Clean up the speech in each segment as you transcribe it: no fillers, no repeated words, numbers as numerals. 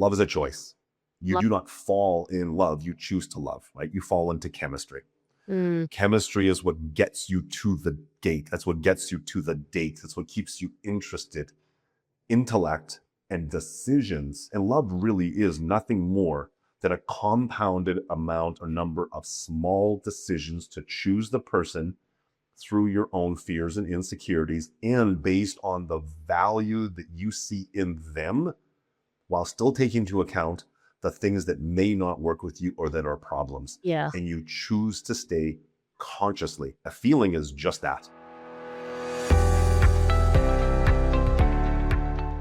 Love is a choice. You Love. do not fall in love. You choose to love, right? You fall into chemistry. Mm, Chemistry is what gets you to the gate. That's what gets you to the date. That's what keeps you interested. Intellect and decisions. And love really is nothing more than a compounded amount or number of small decisions to choose the person through your own fears and insecurities and based on the value that you see in them while still taking into account the things that may not work with you or that are problems. yeah. And you choose to stay consciously. A feeling is just that.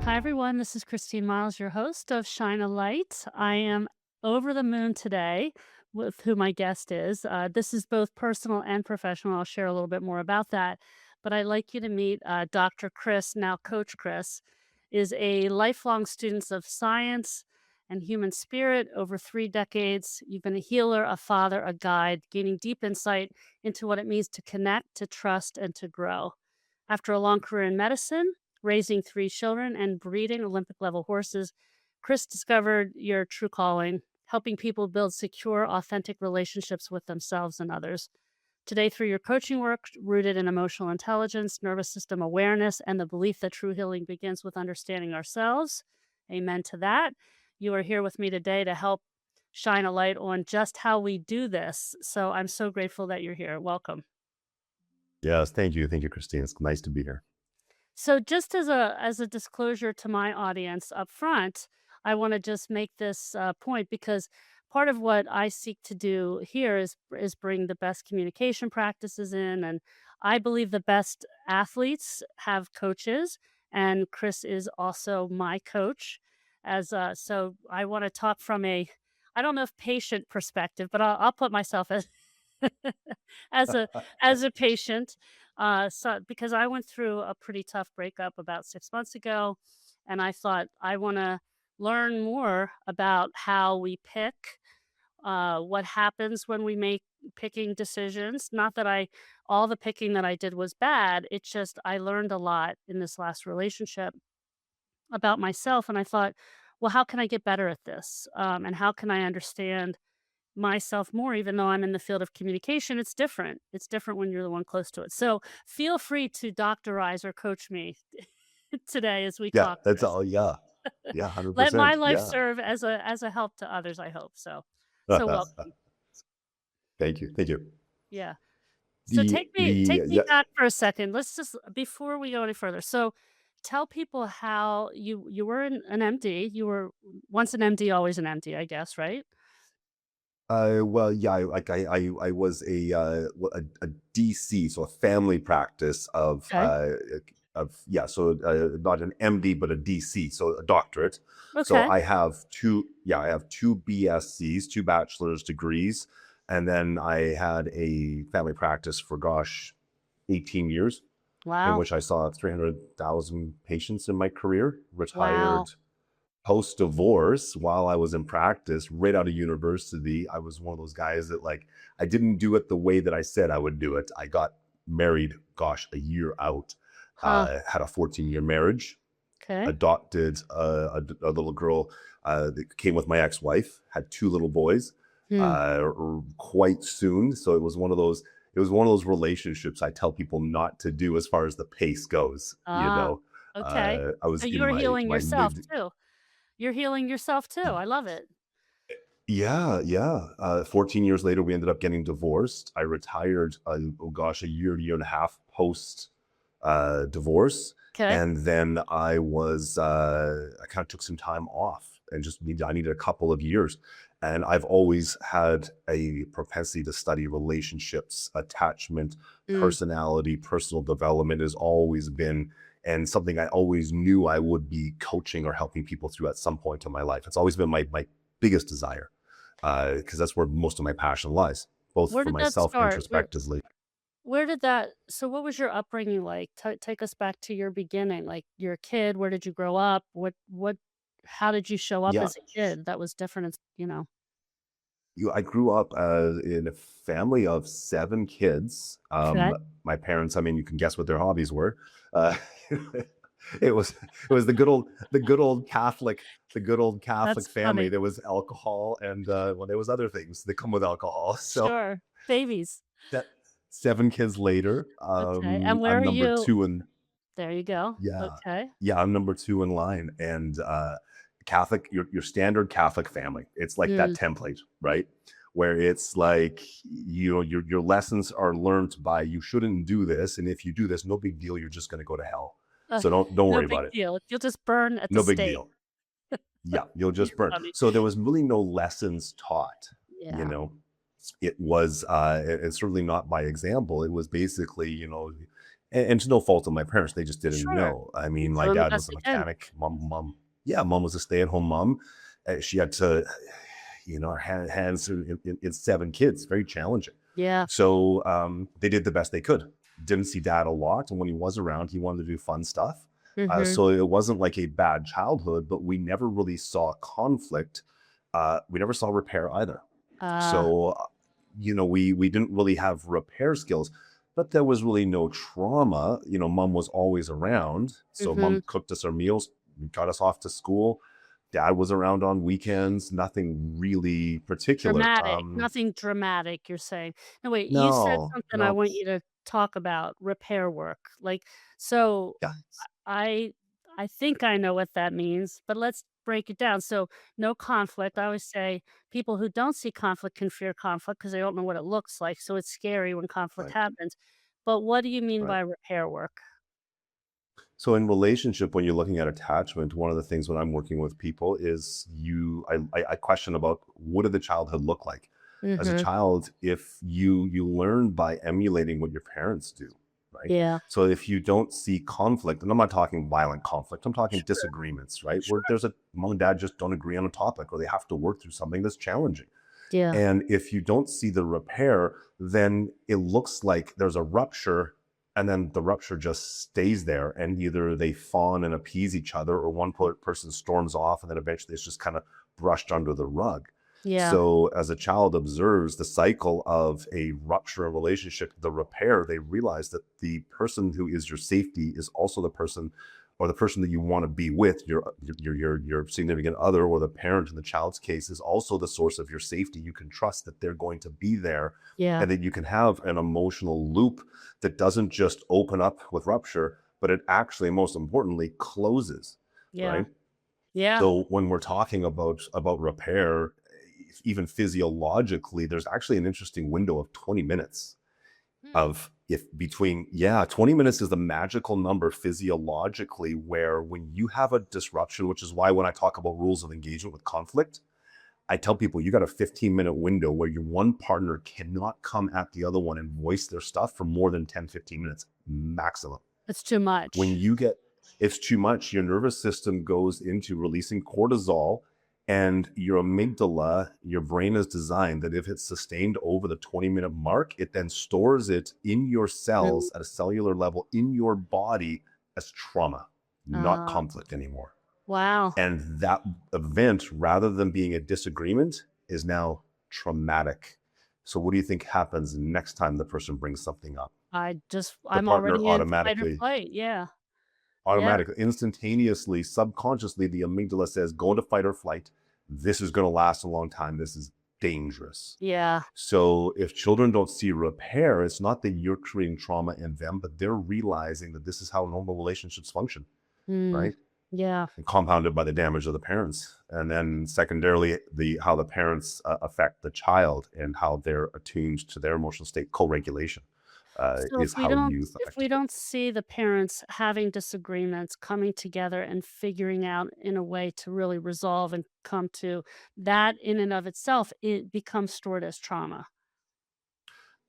Hi, everyone. This is Christine Miles, your host of Shine a Light. I am over the moon today with who my guest is. This is both personal and professional. I'll share a little bit more about that. But I'd like you to meet Dr. Chris, now Coach Chris, is a lifelong student of science and human spirit over 3 decades. You've been a healer, a father, a guide, gaining deep insight into what it means to connect, to trust, and to grow. After a long career in medicine, raising 3 children, and breeding Olympic level horses, Chris discovered your true calling, helping people build secure, authentic relationships with themselves and others. Today, through your coaching work rooted in emotional intelligence, nervous system awareness, and the belief that true healing begins with understanding ourselves, amen to that. You are here with me today to help shine a light on just how we do this. So I'm so grateful that you're here. Welcome. Yes, thank you. Thank you, Christine. It's nice to be here. So just as a disclosure to my audience up front, I want to just make this point because part of what I seek to do here is bring the best communication practices in, and I believe the best athletes have coaches, and Chris is also my coach. So I want to talk from a I don't know if patient perspective, but I'll put myself as as a as a patient, so because I went through a pretty tough breakup about 6 months ago, and I thought, "I wanna learn more about how we pick, what happens when we make picking decisions." Not that I all the picking that I did was bad, it's just I learned a lot in this last relationship about myself, and I thought, "Well, how can I get better at this? And how can I understand myself more, even though I'm in the field of communication, it's different. It's different when you're the one close to it. So feel free to doctorize or coach me today as we Yeah, talk, that's Chris. all. Yeah. Yeah, Let my 100%. life Yeah. serve as a help to others, I hope. So welcome. Thank you. Thank you. Yeah. So take me Yeah. back for a second. Let's just before we go any further. So tell people how you were an MD. You were once an MD, always an MD, I guess, right? Well, yeah, I was a DC, so a family practice Okay. yeah, so not an MD but a DC, so a doctorate. So Okay. I have two BScs, two bachelor's degrees, and then I had a family practice for 18 years in Wow. which I saw 300,000 patients in my career, Wow. retired post divorce while I was in practice, right out of university. I was one of those guys that I didn't do it the way that I said I would do it. I got married, a year out, Huh. had a 14-year marriage, Okay. adopted a little girl that came with my ex-wife, had two little boys Hmm. quite soon. So it was one of those relationships I tell people not to do as far as the pace goes. Ah, okay. I So was in you're healing my yourself mid. too. You're healing yourself too. I love it. Yeah, yeah. 14 years later, we ended up getting divorced. I retired, a year and a half post divorce. Okay. And then I kind of took some time off and I needed a couple of years. And I've always had a propensity to study relationships, attachment, Mm. personality, personal development has always been, and something I always knew I would be coaching or helping people through at some point in my life. It's always been my biggest desire because that's where most of my passion lies, both Where for did that myself start? introspectively. Where did that so what was your upbringing like? Take us back to your beginning. Like you're a kid, where did you grow up? What how did you show up Yeah, as a kid that was different I grew up in a family of seven kids. Okay. My parents, I mean, you can guess what their hobbies were. Uh, It was the good old Catholic That's family. funny. There was alcohol and, well, there was other things that come with alcohol. So Sure. Babies. that 7 kids later, Okay, and where I'm are number you? 2 in There you go. yeah. Okay. Yeah, I'm number 2 in line, and, Catholic your standard Catholic family. It's like that Mm. template, right? Where it's like, your lessons are learned by, "You shouldn't do this, and if you do this, no big deal, you're just gonna go to hell. Uh, So don't no worry big about it. deal. You'll just burn at the No big stake. deal." Yeah, you'll You're just burn. funny. So there was really no lessons taught, you Yeah. know? It was, and certainly not by example. It was basically, and to no fault of my parents, they just didn't Sure. know. I You're mean, my doing the dad was best a they can. mechanic. Mom was a stay-at-home mom. She had to, her hands in 7 kids, very challenging. Yeah. So, they did the best they could. Didn't see dad a lot, and when he was around, he wanted to do fun stuff. Mhm. So it wasn't like a bad childhood, but we never really saw conflict. We never saw repair either. Ah, So, we didn't really have repair skills, but there was really no trauma. Mom was always around, so mhm. mom cooked us our meals, got us off to school. Dad was around on weekends. Nothing really particular. Dramatic. Nothing dramatic, you're saying. No, wait, you said No, something I no, want you to talk about, repair work. Like, so yeah, I I think I know what that means, but let's break it down. So, no conflict. I always say people who don't see conflict can fear conflict because they don't know what it looks like, so it's scary when conflict right, happens. But what do you mean right. by repair work? So in relationship, when you're looking at attachment, one of the things when I'm working with people is I question about what did the childhood look like? As a Mhm. child, if you learn by emulating what your parents do, right? Yeah. So if you don't see conflict, and I'm not talking violent conflict, I'm talking Sure, disagreements, right? Where sure. there's a mom and dad just don't agree on a topic, or they have to work through something that's challenging. Yeah. And if you don't see the repair, then it looks like there's a rupture, and then the rupture just stays there. And either they fawn and appease each other, or one person storms off, and then eventually it's just kind of brushed under the rug. Yeah. So, as a child observes the cycle of a rupture in relationship, the repair, they realize that the person who is your safety is also the person, or the person that you want to be with, your significant other, or the parent in the child's case, is also the source of your safety. You can trust that they're going to be there, Yeah. and that you can have an emotional loop that doesn't just open up with rupture, but it actually, most importantly, closes, Yeah. right? Yeah. So when we're talking about repair, even physiologically, there's actually an interesting window of 20 minutes Hmm. of, if between, yeah, 20 minutes is the magical number physiologically, where when you have a disruption, which is why when I talk about rules of engagement with conflict, I tell people you got a 15-minute window where your one partner cannot come at the other one and voice their stuff for more than 10, 15 minutes maximum. It's too When much. you get It's too much, your nervous system goes into releasing cortisol, and your amygdala, your brain is designed that if it's sustained over the 20-minute mark, it then stores it in your Mm. cells at a cellular level in your body as trauma, not Uh, conflict anymore. wow. And that event, rather than being a disagreement, is now traumatic. So what do you think happens next time the person brings something up? The I'm partner already in fight or automatically flight. Yeah. Yeah. automatically, instantaneously, subconsciously, the amygdala says, go into fight or flight. This is going to last a long time. This is dangerous. Yeah. So if children don't see repair, it's not that you're creating trauma in them, but they're realizing that this is how normal relationships function, Mm. right? Yeah. And compounded by the damage of the parents. And then secondarily, the how the parents affect the child, and how they're attuned to their emotional state. Co-regulation So is how youth if affect we kids. don't see the parents having disagreements, coming together and figuring out in a way to really resolve and come to that in and of itself, it becomes stored as trauma.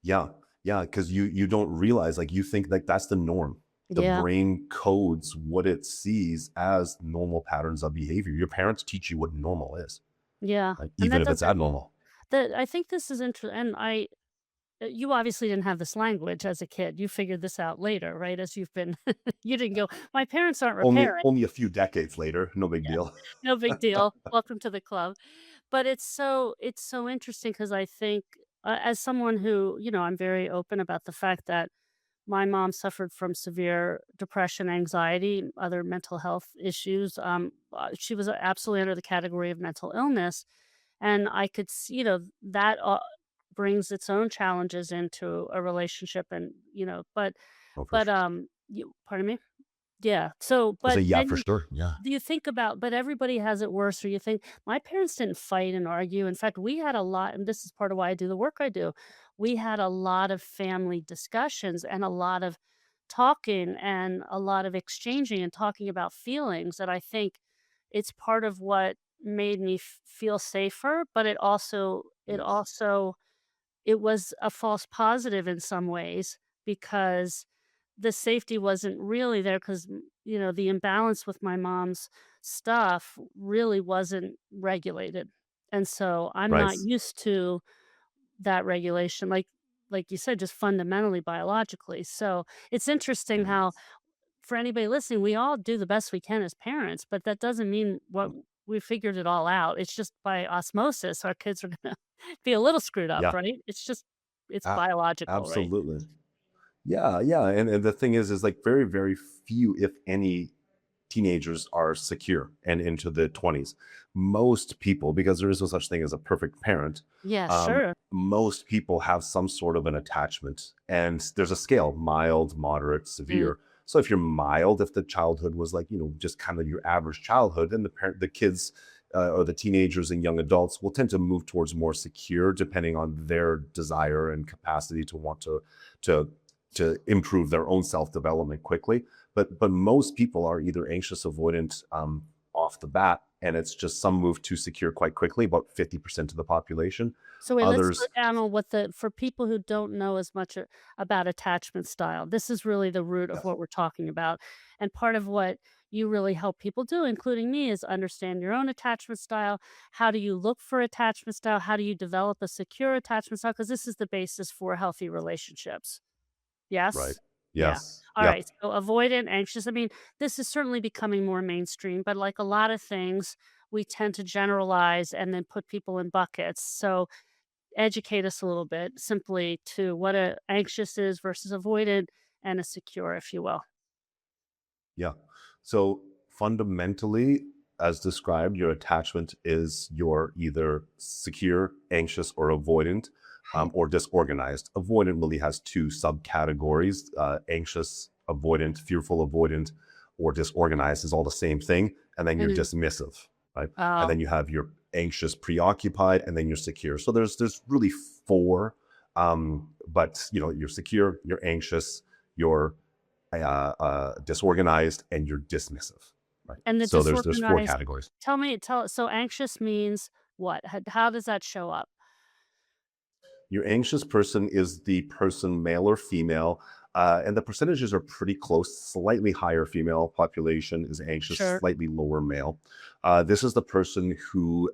Yeah, yeah, because you don't realize, like, you think like that's the norm. The Yeah. brain codes what it sees as normal patterns of behavior. Your parents teach you what normal is, Yeah. like, And even that if it's doesn't abnormal. that I think this is interesting. And you obviously didn't have this language as a kid. You figured this out later, right? As you've been you didn't go, "My parents aren't repairing." Only a few decades later, no big deal. No big deal. Welcome to the club. But it's so interesting because I think, as someone who, I'm very open about the fact that my mom suffered from severe depression, anxiety, other mental health issues. She was absolutely under the category of mental illness, and I could see, that brings its own challenges into a relationship, and Oh, for but sure. you, pardon me. Yeah. So, I say, but yeah, then for sure. Yeah. do you think about, but everybody has it worse, or you think my parents didn't fight and argue. In fact, we had a lot, and this is part of why I do the work I do. We had a lot of family discussions and a lot of talking and a lot of exchanging and talking about feelings that I think it's part of what made me feel safer, but it Yes. also it was a false positive in some ways because the safety wasn't really there because, the imbalance with my mom's stuff really wasn't regulated. And so I'm Right. not used to that regulation, like you said, just fundamentally biologically. So it's interesting Mhm. how, for anybody listening, we all do the best we can as parents, but that doesn't mean what we figured it all out. It's just by osmosis, our kids are gonna be a little screwed up, Yeah. right? It's A- biological, right? Absolutely. Yeah, yeah, and the thing is like very, very few, if any, teenagers are secure and into the 20s. Most people, because there is no such thing as a perfect parent, Yeah, sure. most people have some sort of an attachment, and there's a scale: mild, moderate, Mm, severe. So if you're mild, if the childhood was like, just kind of your average childhood, then the kids or the teenagers and young adults will tend to move towards more secure, depending on their desire and capacity to want to to improve their own self development quickly. But most people are either anxious avoidant off the bat, and it's just some move to secure quite quickly, about 50% of the population. So wait, let's slow Others, down on what the for people who don't know as much about attachment style. This is really the root of yes, what we're talking about. And part of what you really help people do, including me, is understand your own attachment style. How do you look for attachment style? How do you develop a secure attachment style? Because this is the basis for healthy relationships. right, Yes? Yeah. yes, Alright, yep, so avoidant, anxious, I mean, this is certainly becoming more mainstream, but like a lot of things, we tend to generalize and then put people in buckets. So educate us a little bit simply to what a anxious is versus avoidant and a secure, if you will. yeah. So fundamentally, as described, your attachment is your either secure, anxious, or avoidant, or disorganized. Avoidant really has two subcategories: anxious, avoidant, fearful, avoidant, or disorganized is all the same thing. And then you're Mhm. dismissive, right? And Oh, then you have your anxious, preoccupied, and then you're secure. So there's really four. But you're secure, you're anxious, you're disorganized, and you're dismissive, right? and the So there's four disorganized, categories. so anxious means what? How does that show up? Your anxious person is the person, male or female, and the percentages are pretty close. Slightly higher female population is anxious, Sure. slightly lower male. This is the person who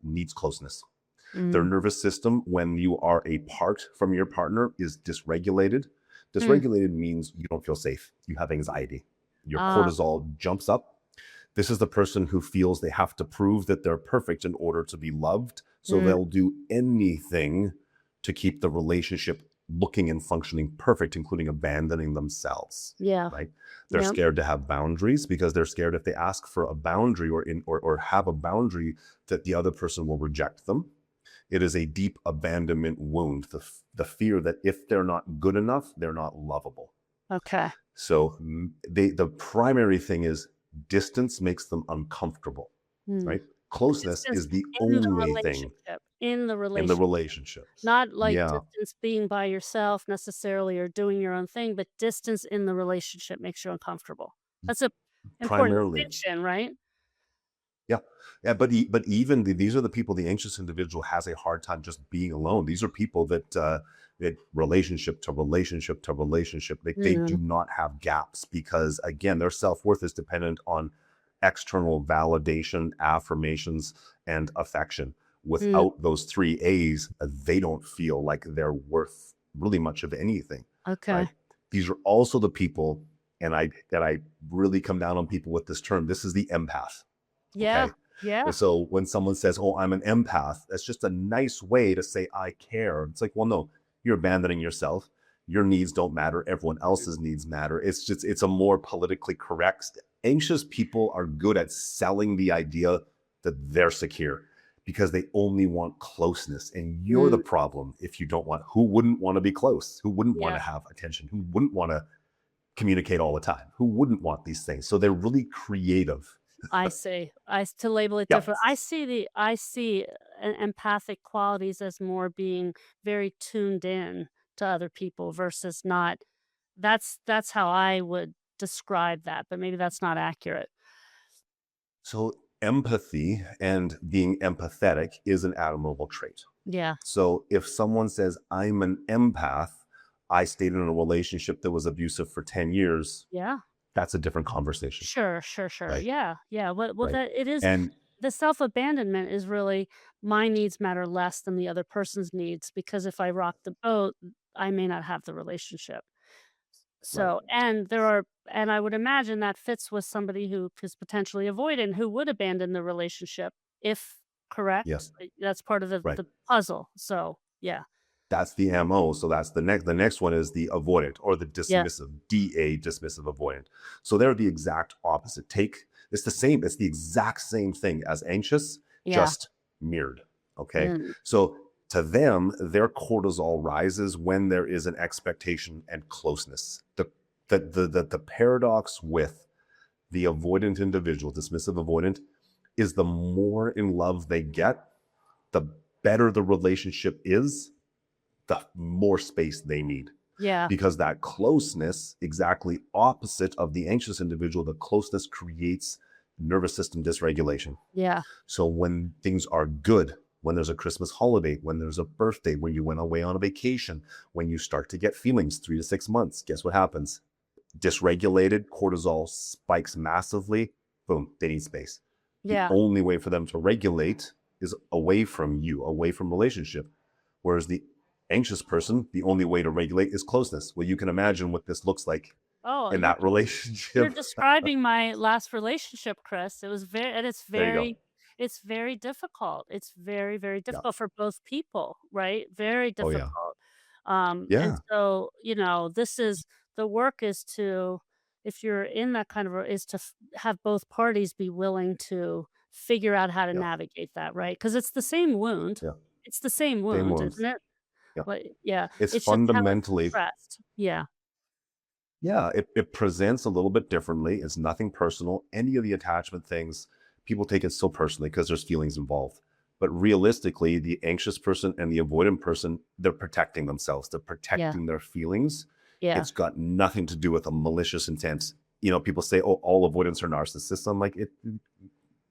needs closeness. Their Mm. nervous system, when you are apart from your partner, is dysregulated. Mm. Dysregulated means you don't feel safe. You have anxiety. Your Ah. cortisol jumps up. This is the person who feels they have to prove that they're perfect in order to be loved. So Mm. they'll do anything to keep the relationship looking and functioning perfect, including abandoning themselves. Yeah. Right? They're Yep. scared to have boundaries because they're scared if they ask for a boundary or have a boundary that the other person will reject them. It is a deep abandonment wound, the fear that if they're not good enough, they're not lovable. Okay. So the primary thing is distance makes them uncomfortable, Mm. right? Closeness Distance is the in the only thing relationship, in the in the relationship. relationships. Not like Yeah, distance being by yourself necessarily or doing your own thing, but distance in the relationship makes you uncomfortable. That's a important primarily. distinction, right? Yeah, yeah, but even these are the people. The anxious individual has a hard time just being alone. These are people that relationship to relationship to relationship. They do Mm, not have gaps because again, their self worth is dependent on external validation, affirmations, and affection. mm, Without those three A's, they don't feel like they're worth really much of anything, okay. right? These are also the people, and I really come down on people with this term. This is the empath. Yeah, Okay. yeah. And so when someone says, "Oh, I'm an empath," that's just a nice way to say I care. It's like, well, no, you're abandoning yourself. your needs don't matter, everyone else's needs matter. It's a more politically correct. Anxious people are good at selling the idea that they're secure because they only want closeness. And you're the Mm, problem if you don't want, who wouldn't want to be close? Who wouldn't want yeah, to have attention? Who wouldn't want to communicate all the time? Who wouldn't want these things? So they're really creative. I see. To label it Yeah. different. I see empathic qualities as more being very tuned in to other people versus not. That's how I would describe that, but maybe that's not accurate. So empathy and being empathetic is an admirable trait. Yeah. So if someone says, I'm an empath, I stayed in a relationship that was abusive for 10 years, Yeah. that's a different conversation, Sure, sure, sure. right? Yeah, yeah. Well, Right. that it is And the self-abandonment is really my needs matter less than the other person's needs because if I rock the boat, I may not have the relationship. right. So, and I would imagine that fits with somebody who is potentially avoidant who would abandon the relationship if correct. Yes. That's part of Right. the puzzle. So, yeah. That's the MO. So that's the next one is the avoidant or the Yeah. dismissive, DA dismissive avoidant. So they're the exact opposite. It's the same, it's the exact same thing as anxious, Yeah. just mirrored. Okay. Mm, So to them, their cortisol rises when there is an expectation and closeness. The paradox with the avoidant individual, dismissive avoidant, is the more in love they get, the better the relationship is, the more space they need. yeah. Because that closeness, exactly opposite of the anxious individual, the closeness creates nervous system dysregulation. Yeah. So when things are good, when there's a Christmas holiday, when there's a birthday, when you went away on a vacation, when you start to get feelings 3 to 6 months, guess what happens? Dysregulated, cortisol spikes massively. Boom, they need space. The Yeah. only way for them to regulate is away from you, away from relationship. Whereas the anxious person, the only way to regulate is closeness. Well, you can imagine what this looks like Oh, in that you're relationship. describing my last relationship, Chris. It was very and There you go. it's very difficult. It's very, very Yeah. difficult for both people, right? Very Oh, yeah. difficult. And Yeah. so, this is the work is to if you're in that kind of is to have both parties be willing to figure out how to Yeah. navigate that, right? Because it's the same wound. Yeah. It's the same Same wound, isn't wounds. it? Yeah. Like, yeah, It's it's just how it's fundamentally, expressed. Yeah, yeah, it presents a little bit differently. It's nothing personal. Any of the attachment things, people take it so personally because there's feelings involved. But realistically, the anxious person and the avoidant person, they're protecting themselves. They're yeah, protecting their feelings. yeah. It's got nothing to do with a malicious intent. People say, oh, all avoidants are narcissists. I'm like,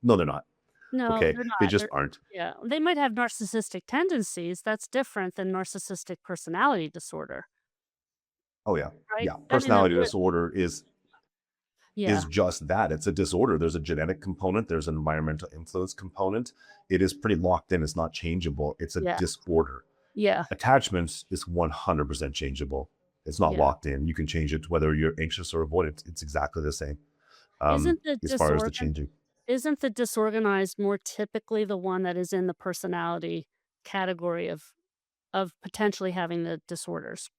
no, they're not. No, Okay. they're They not. just They're aren't. yeah, they might have narcissistic tendencies, that's different than narcissistic personality disorder, Oh yeah. right? Yeah. I mean, Personality disorder is yeah, just that. It's a disorder. There's a genetic component, there's an environmental influence component. It is pretty locked in. It's not changeable. It's a yeah, disorder. yeah, Attachments is 100% changeable. It's not yeah. locked in. You can change it whether you're anxious or avoidant. It's exactly the same. Isn't the As far as the changing. isn't the disorganized more typically the one that is in the personality category of potentially having the disorders?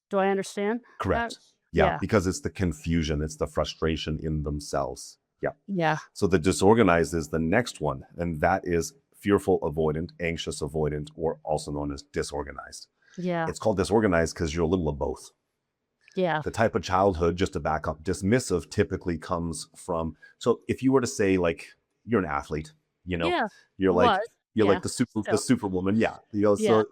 Do I understand that? Correct. Yeah, Yeah, because it's the confusion, it's the frustration in themselves. Yeah. yeah, So the disorganized is the next one, and that is fearful avoidant, anxious avoidant, or also known as disorganized. yeah, It's called disorganized because you're a little of both. yeah, The type of childhood, just to back up, dismissive typically comes from. So if you were to say like you're an athlete, you know, yeah. you're like Was, you're like yeah, the still, superwoman, yeah. yeah,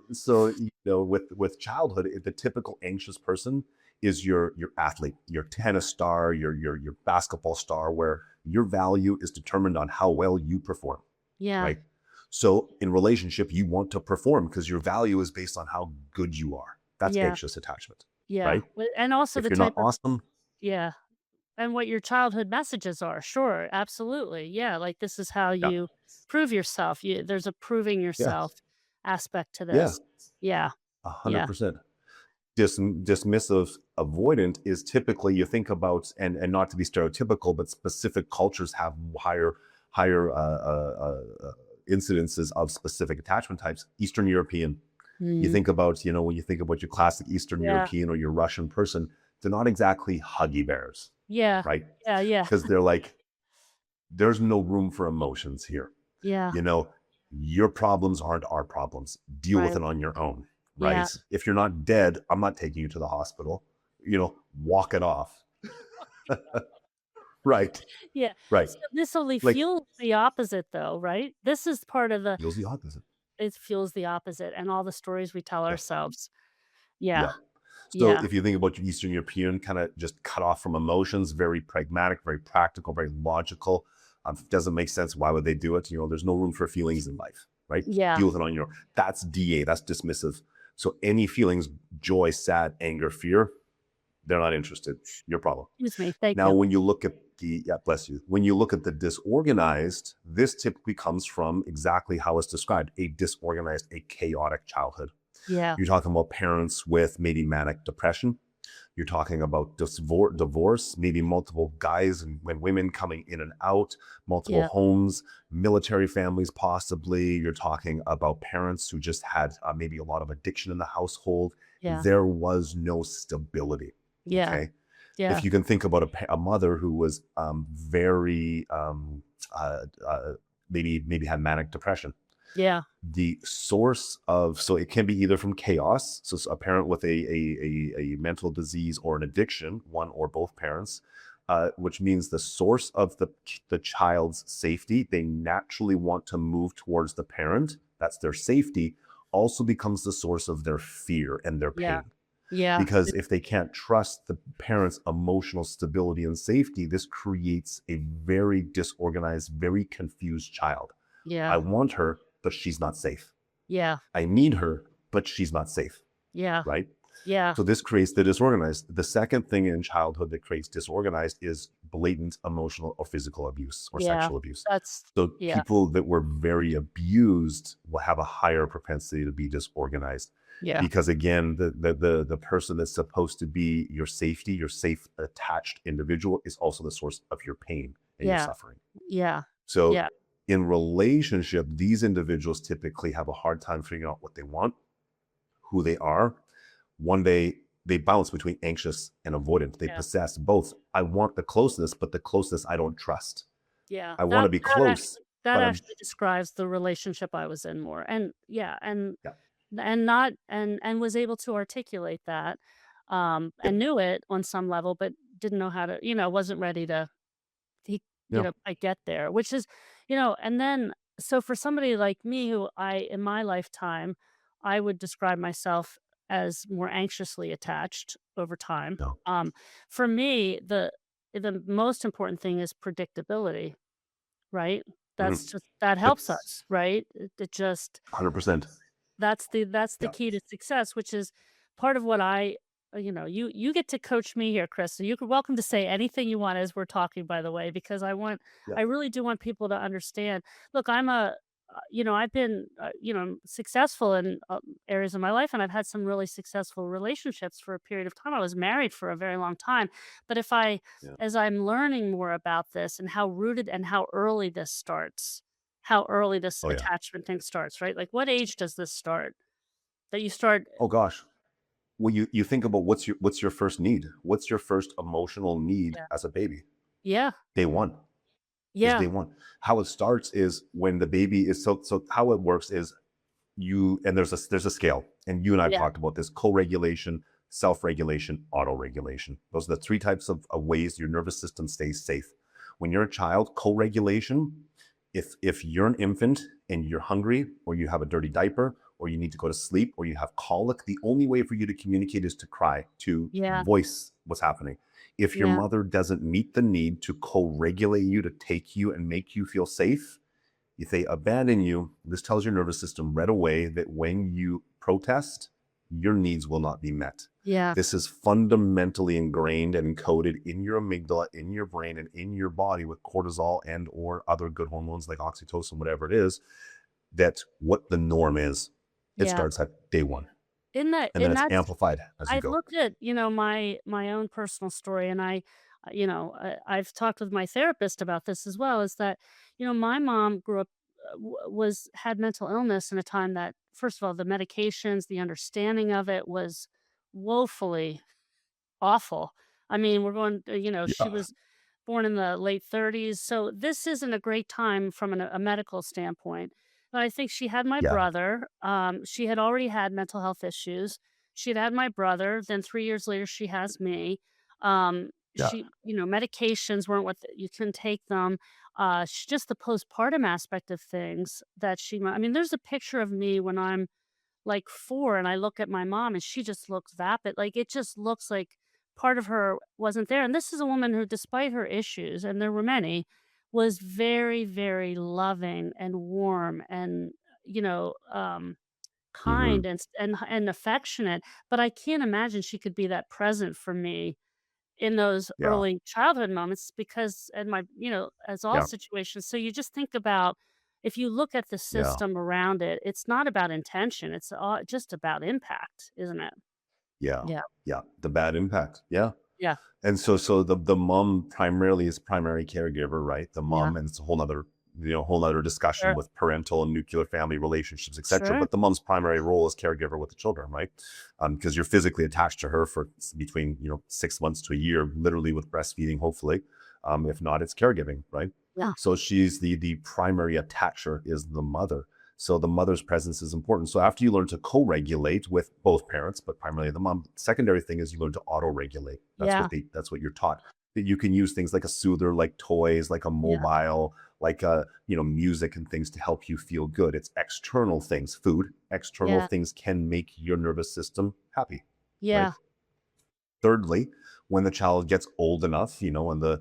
With childhood, the typical anxious person is your athlete, your tennis star, your basketball star, where your value is determined on how well you perform, yeah, right? So in relationship, you want to perform because your value is based on how good you are. That's yeah. anxious attachment, Yeah, right? and also If the you're not type of awesome, yeah, and what your childhood messages are. Sure, absolutely. Yeah, like this is how yeah, you prove yourself. There's a proving yeah, yourself aspect to yeah, this. Yeah, yeah, 100%. Dismissive avoidant is typically you think about, and not to be stereotypical, but specific cultures have higher incidences of specific attachment types. Eastern European, You Mm. think about, when you think about your classic Eastern Yeah. European or your Russian person, they're not exactly huggy bears, Yeah. right? Yeah, yeah. Because they're like, there's no room for emotions here. Yeah. You know, your problems aren't our problems. Deal with Right. it on your own, Yeah. right? If you're not dead, I'm not taking you to the hospital. Walk it off. Right, Yeah. right. So this only Like, fuels the opposite though, right? This is part of the feels the opposite. it fuels the opposite and all the stories we tell Yeah, ourselves. Yeah. yeah. So Yeah. if you think about your Eastern European, kind of just cut off from emotions, very pragmatic, very practical, very logical. Doesn't make sense. Why would they do it? There's no room for feelings in life, right? Yeah. Deal with it on your own. That's DA. That's dismissive. So any feelings, joy, sad, anger, fear, they're not interested. Your problem. Excuse me. Thank Now, you. when you look at yeah, bless you. When you look at the disorganized, this typically comes from exactly how it's described: a disorganized, a chaotic childhood. Yeah. You're talking about parents with maybe manic depression. You're talking about divorce, maybe multiple guys and women coming in and out, multiple Yeah. homes, military families, possibly. You're talking about parents who just had maybe a lot of addiction in the household. Yeah. There was no stability. Yeah. Okay. If Yeah. you can think about a mother who was very maybe had manic depression, Yeah. the source of, so it can be either from chaos, so a parent with a mental disease or an addiction, one or both parents, which means the source of the child's safety, they naturally want to move towards the parent, that's their safety, also becomes the source of their fear and their Yeah. pain. Yeah. Because if they can't trust the parent's emotional stability and safety, this creates a very disorganized, very confused child. I Yeah. want her, but she's not safe. Yeah. I need her, but she's not safe, Yeah. right? Yeah. So this creates the disorganized. The second thing in childhood that creates disorganized is blatant emotional or physical abuse or Yeah. sexual abuse. That's So yeah. people that were very abused will have a higher propensity to be disorganized Yeah. because again, the person that's supposed to be your safety, your safe attached individual is also the source of your pain and your Yeah. suffering. Yeah. So Yeah. in relationship, these individuals typically have a hard time figuring out what they want, who they are. One day they bounce between anxious and avoidant. They Yeah. possess both. I want the closeness, but the closeness I don't trust. Yeah. I want That to be that close, actually that but I'm actually describes the relationship I was in more. And yeah, yeah, and not and was able to articulate that, yeah, and knew it on some level, but didn't know how to, wasn't ready to he yeah. I get there, which is, and then so for somebody like me who in my lifetime, I would describe myself as more anxiously attached over time. No. For me, the most important thing is predictability, right? That's Mhm. just that helps That's us, right? It just 100%. that's the Yeah, key to success, which is part of what you get to coach me here, Chris. So you're welcome to say anything you want as we're talking, by the way, because yeah, I really do want people to understand. Look, I've been, successful in areas of my life, and I've had some really successful relationships for a period of time. I was married for a very long time, but yeah. as I'm learning more about this and how rooted and how early this Oh yeah. attachment thing starts, right? Like, what age does this start? That you start Oh gosh. Well, you think about what's your first need? What's your first emotional need Yeah. as a baby? Yeah. Day one is Yeah. day one. How it starts is when the baby is so how it works is and there's a scale, and you and I've Yeah. talked about this: co-regulation, self-regulation, auto-regulation. Those are the three types of ways your nervous system stays safe. When you're a child, co-regulation, if you're an infant and you're hungry or you have a dirty diaper or you need to go to sleep or you have colic, the only way for you to communicate is to cry, to Yeah. voice what's happening. If your Yeah. mother doesn't meet the need to co-regulate you, to take you and make you feel safe, if they abandon you, this tells your nervous system right away that when you protest, your needs will not be met. Yeah. This is fundamentally ingrained and encoded in your amygdala, in your brain, and in your body with cortisol and or other good hormones like oxytocin, whatever it is, that what the norm is. It Yeah. starts at day one, and then And it's that's amplified as you I've go. looked at, my own personal story, and I've talked with my therapist about this as well, is that, my mom grew up was had mental illness in a time that, first of all, the medications, the understanding of it was woefully awful. I mean, we're going she Yeah. was born in the late 30s, so this isn't a great time from a medical standpoint. But I think she had my Yeah. brother. She had already had mental health issues. She'd had my brother. Then 3 years later, she has me. Yeah. Medications weren't you couldn't take them. Just the postpartum aspect of things that I mean, there's a picture of me when I'm like 4 and I look at my mom and she just looks vapid, like, it just looks like part of her wasn't there, and this is a woman who, despite her issues, and there were many, was very, very loving and warm and, you know, um, kind Hmm. and affectionate, but I can't imagine she could be that present for me in those Yeah. early childhood moments because and as all Yeah. situations, so you just think about if you look at the Yeah. system around it, it's not about intention, it's all just about impact, isn't it? Yeah. Yeah. Yeah. The bad impact. Yeah. Yeah. And so the mom primarily is primary caregiver, right? The Yeah. mom, and it's a whole nother, whole nother discussion Sure. with parental and nuclear family relationships, etc. Sure. But the mom's primary role is caregiver with the children, right? Because you're physically attached to her for between 6 months to a year, literally with breastfeeding, hopefully. If not, it's caregiving, right? Yeah. So she's the primary attacher is the mother. So the mother's presence is important. So after you learn to co-regulate with both parents, but primarily the mom, secondary thing is you learn to auto-regulate. Yeah. That's what you're taught. That you can use things like a soother, like toys, like a Yeah. mobile, like music and things to help you feel good. It's external things, food, external Yeah. things can make your nervous system happy, right? Yeah. Thirdly, when the child gets old enough, in the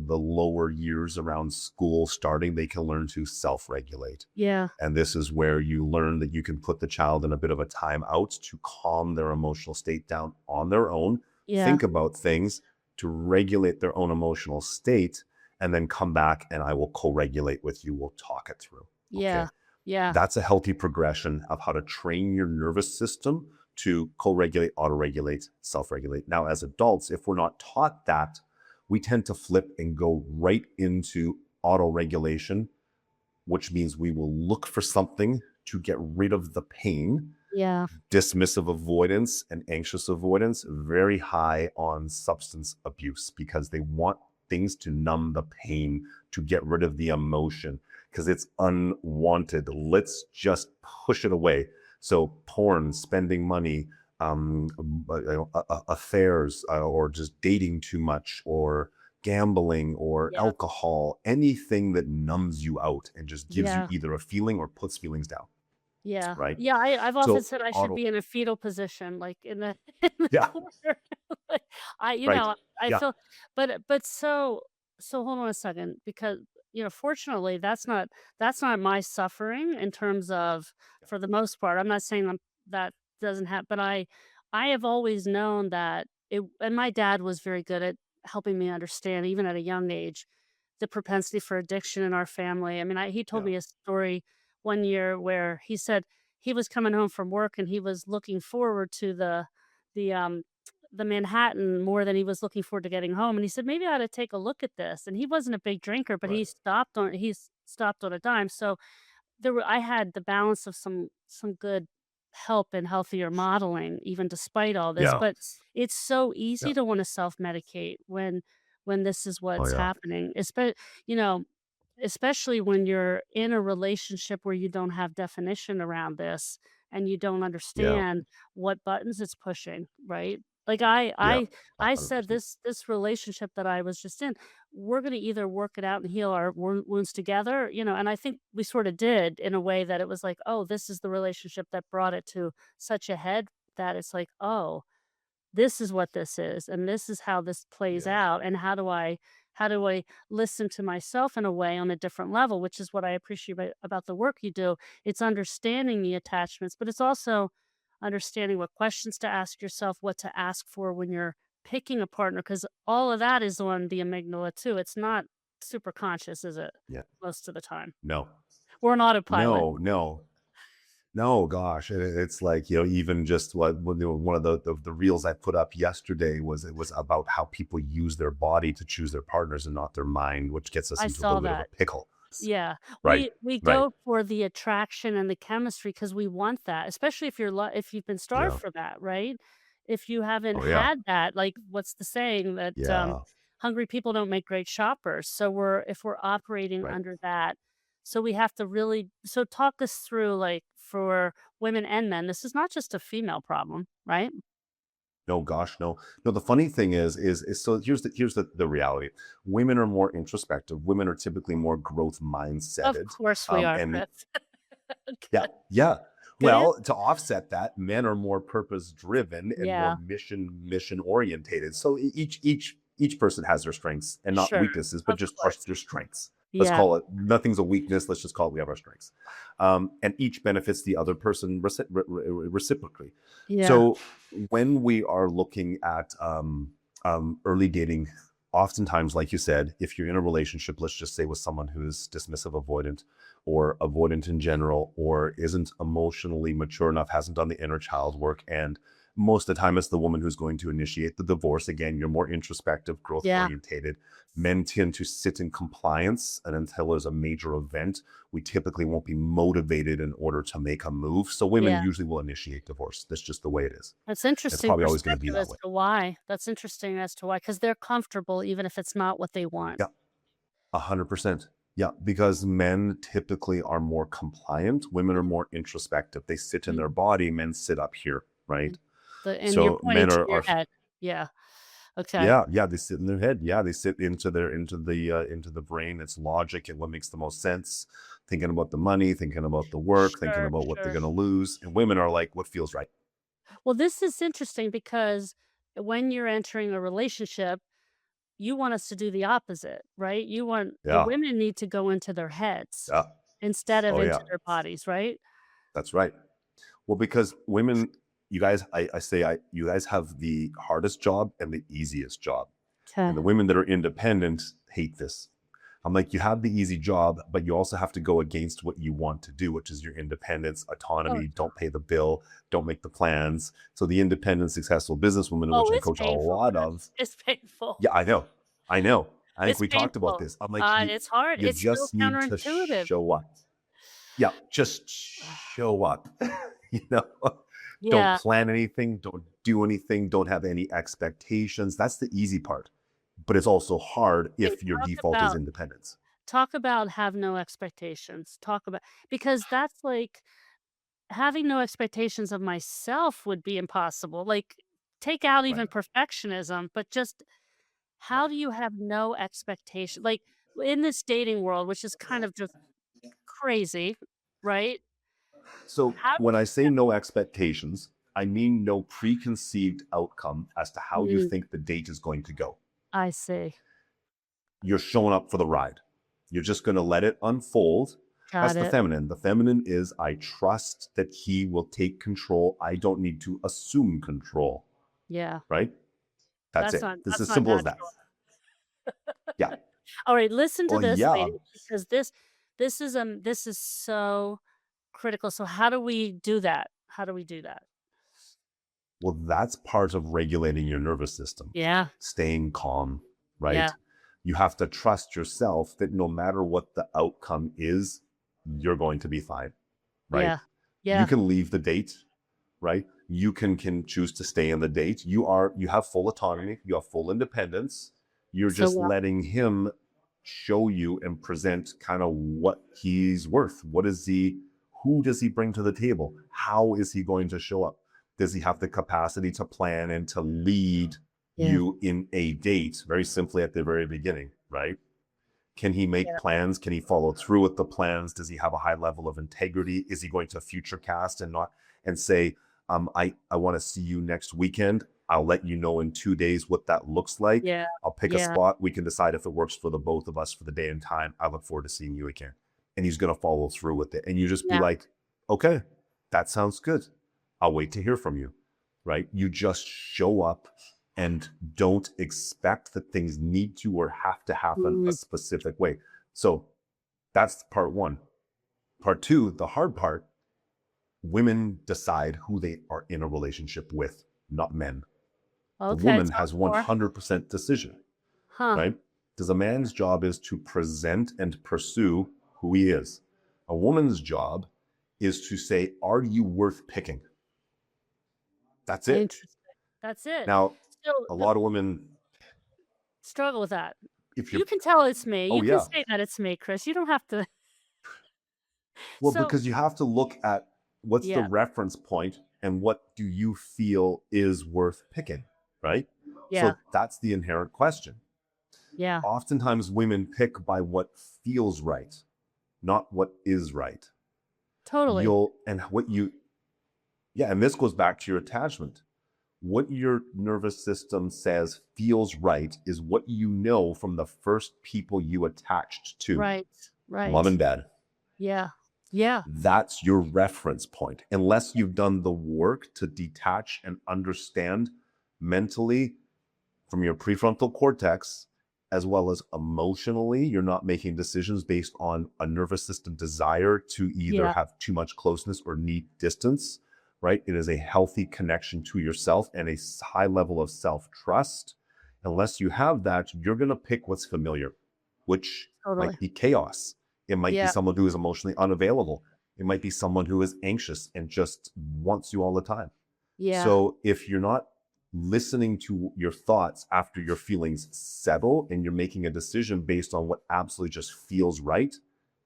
lower years around school starting, they can learn to self-regulate. Yeah. And this is where you learn that you can put the child in a bit of a timeout to calm their emotional state down on their own, Yeah. think about things to regulate their own emotional state, and then come back and I will co-regulate with you. We'll talk it through. Yeah. Okay. Yeah. That's a healthy progression of how to train your nervous system to co-regulate, auto-regulate, self-regulate. Now, as adults, if we're not taught that, we tend to flip and go right into auto-regulation, which means we will look for something to get rid of the pain. Yeah. Dismissive avoidance and anxious avoidance, very high on substance abuse because they want things to numb the pain, to get rid of the emotion because it's unwanted. Let's just push it away. So porn, spending money, affairs, or just dating too much, or gambling, or Yeah. alcohol, anything that numbs you out and just gives you Yeah. either a feeling or puts feelings down, Yeah. right? Yeah, I've often So said I should auto, be in a fetal position, like, in the in the yeah, corner. Like, right, I yeah, feel but so hold on a second because, fortunately, that's not my suffering in terms of for the most part. I'm not saying that doesn't happen, but I have always known that it and my dad was very good at helping me understand, even at a young age, the propensity for addiction in our family. I mean, he told yeah, me a story one year where he said he was coming home from work and he was looking forward to the um the Manhattan more than he was looking forward to getting home. And he said, maybe I ought to take a look at this. And he wasn't a big drinker, but right, he stopped on a dime. So I had the balance of some good help and healthier modeling even despite all this, yeah, but it's so yeah, easy to wanna self-medicate when this is oh what's yeah, happening, you know, especially when you're in a relationship where you don't have definition around this and you don't yeah, understand what buttons it's pushing, right? Like, yeah, I said 100%, this relationship that I was just in, we're gonna either work it out and heal our wounds together, and I think we sorta did in a way that it was like, "Oh, this is the relationship that brought it to such a head that it's like, oh, this is what this is, and this is how this plays yeah, out, and how do I listen to myself in a way on a different level," which is what I appreciate about the work you do. It's understanding the attachments, but it's also understanding what questions to ask yourself, what to ask for when you're picking a partner, because all of that is on the amygdala too. It's not super conscious, is it? yeah, Most of the time. no, We're on autopilot. no, no, no, gosh, it's like, even just one of the reels I put up yesterday it was about how people use their body to choose their partners and not their mind, which gets us I into a saw little bit of a that. pickle. Yeah, Right. we Right. go for the attraction and the chemistry because we want that, especially if you've been starved Yeah. for that, right? If you haven't Oh yeah. had that, like, what's the saying that, Yeah. hungry people don't make great shoppers, so we're operating Right. under that, so we have to really so talk us through, like, for women and men, this is not just a female problem, right? No, gosh, no. No, the funny thing is so here's the reality. Women are more introspective. Women are typically more growth Of mindseted. course we are, And Chris. yeah, Good, yeah. good Well, answer. to offset that, men are more purpose driven and more Yeah, mission orientated. So each person has their strengths and not sure, weaknesses, but of just course. their strengths. Let's Yeah, call it nothing's a weakness. Let's just call it we have our strengths, and each benefits the other person reciprocally. yeah, So when we are looking at early dating, oftentimes, like you said, if you're in a relationship, let's just say with someone who's dismissive, avoidant, or avoidant in general, or isn't emotionally mature enough, hasn't done the inner child work. And most of the time, it's the woman who's going to initiate the divorce. Again, you're more introspective, growth yeah, orientated. Men tend to sit in compliance, and until there's a major event, we typically won't be motivated in order to make a move. So women yeah. usually will initiate divorce. That's just the way it is. That's It's interesting probably always going to be perspective that as way. to why. That's interesting as to why, because 'cause they're comfortable even if it's not what they want. Yeah, 100%. Yeah, because men typically are more compliant. Women are more introspective. They sit in Mm, their body. Men sit up here, mm. right? And you're So pointing men to are your head. Yeah, okay. yeah, yeah, they sit in their head. Yeah, they sit into the brain. It's logic and what makes the most sense. Thinking about the money, thinking about the work, thinking Sure, about what they're sure. going to lose. And women are like, what feels right, Well, this is interesting because when you're entering a relationship, you want us to do the opposite, right? You want the yeah, women need to go into their heads yeah, instead of oh yeah, into their bodies, right? that's right. Well, because women, you guys, you guys have the hardest job and the easiest job. And 'Kay. the women that are independent hate this. I'm like, you have the easy job, but you also have to go against what you want to do, which is your independence, Oh, autonomy, don't pay the bill, don't make the plans. So the independent, successful businesswoman, oh, which I it's coach a painful, lot Chris. of, It's painful. yeah, I know. I know. I think It's we talked about painful. this. I'm like, It's hard. you It's so just need to counterintuitive. show up. Yeah, just show up. you know, don't Yeah. plan anything, don't do anything, don't have any expectations. That's the easy part. But it's also hard Okay, if your default is independence. talk about have no expectations. Talk about because that's like having no expectations of myself would be impossible. Like take out Right. even perfectionism, but just Right. how do you have no expectation? Like in this dating world, which is kind of just crazy, right? So How do when I say no expectations, I mean no preconceived outcome as to how you Mm, think the date is going to go. I see. You're showing up for the ride. You're just going to let it unfold. That's Got the it. feminine. The feminine is I trust that he will take control. I don't need to assume control, Yeah. right? That's it. This is That's as not simple as that. natural. Yeah. All right, listen to Well, this, yeah. ladies, because this is so critical. So how do we do that? How do we do that? Well, that's part of regulating your nervous system, Yeah, staying calm, yeah, right? You have to trust yourself that no matter what the outcome is, you're going to be fine, right? yeah, You yeah, can leave the date, right? You can choose to stay in the date. You have full autonomy, you have full independence. You're so just well, letting him show you and present kind of what he's worth. What is he, who does he bring to the table? How is he going to show up? Does he have the capacity to plan and to lead yeah, you in a date? Very simply at the very beginning, right? Can he make yeah, plans? Can he follow through with the plans? Does he have a high level of integrity? Is he going to future cast and not and say, I want to see you next weekend. I'll let you know in 2 days what that looks like. yeah, I'll pick a yeah, spot. We can decide if it works for the both of us for the day and time. I look forward to seeing you again. And he's going to follow through with it. And you just be yeah, like, okay, that sounds good. I'll wait to hear from you. Right? You just show up and don't expect that things need to or have to happen a mm, specific way. So that's part one. Part two, the hard part, women decide who they are in a relationship with, not men. The okay, woman talk has more. 100% decision, Huh, right? Because a man's job is to present and pursue who he is. A woman's job is to say, are you worth picking? That's it. Interesting. That's it. Now, So a the lot of women, struggle with that. if you're, You can tell it's me. oh, You can yeah. say that it's me, Chris. You don't have to. Well, So because you have to look at what's the yeah, reference point and what do you feel is worth picking, right? yeah, So that's the inherent question. yeah, Oftentimes, women pick by what feels right, not what is right. totally. And what you, yeah, and this goes back to your attachment. What your nervous system says feels right is what you know from the first people you attached to, Right, mom right. and dad. Yeah, yeah, That's your reference point. Unless you've done the work to detach and understand mentally from your prefrontal cortex, as well as emotionally, you're not making decisions based on a nervous system desire to either yeah, have too much closeness or need distance, right? It is a healthy connection to yourself and a high level of self trust. Unless you have that, you're going to pick what's familiar, which totally. might be chaos. It might be Yeah, someone who is emotionally unavailable. It might be someone who is anxious and just wants you all the time. yeah. So if you're not listening to your thoughts after your feelings settle and you're making a decision based on what absolutely just feels right,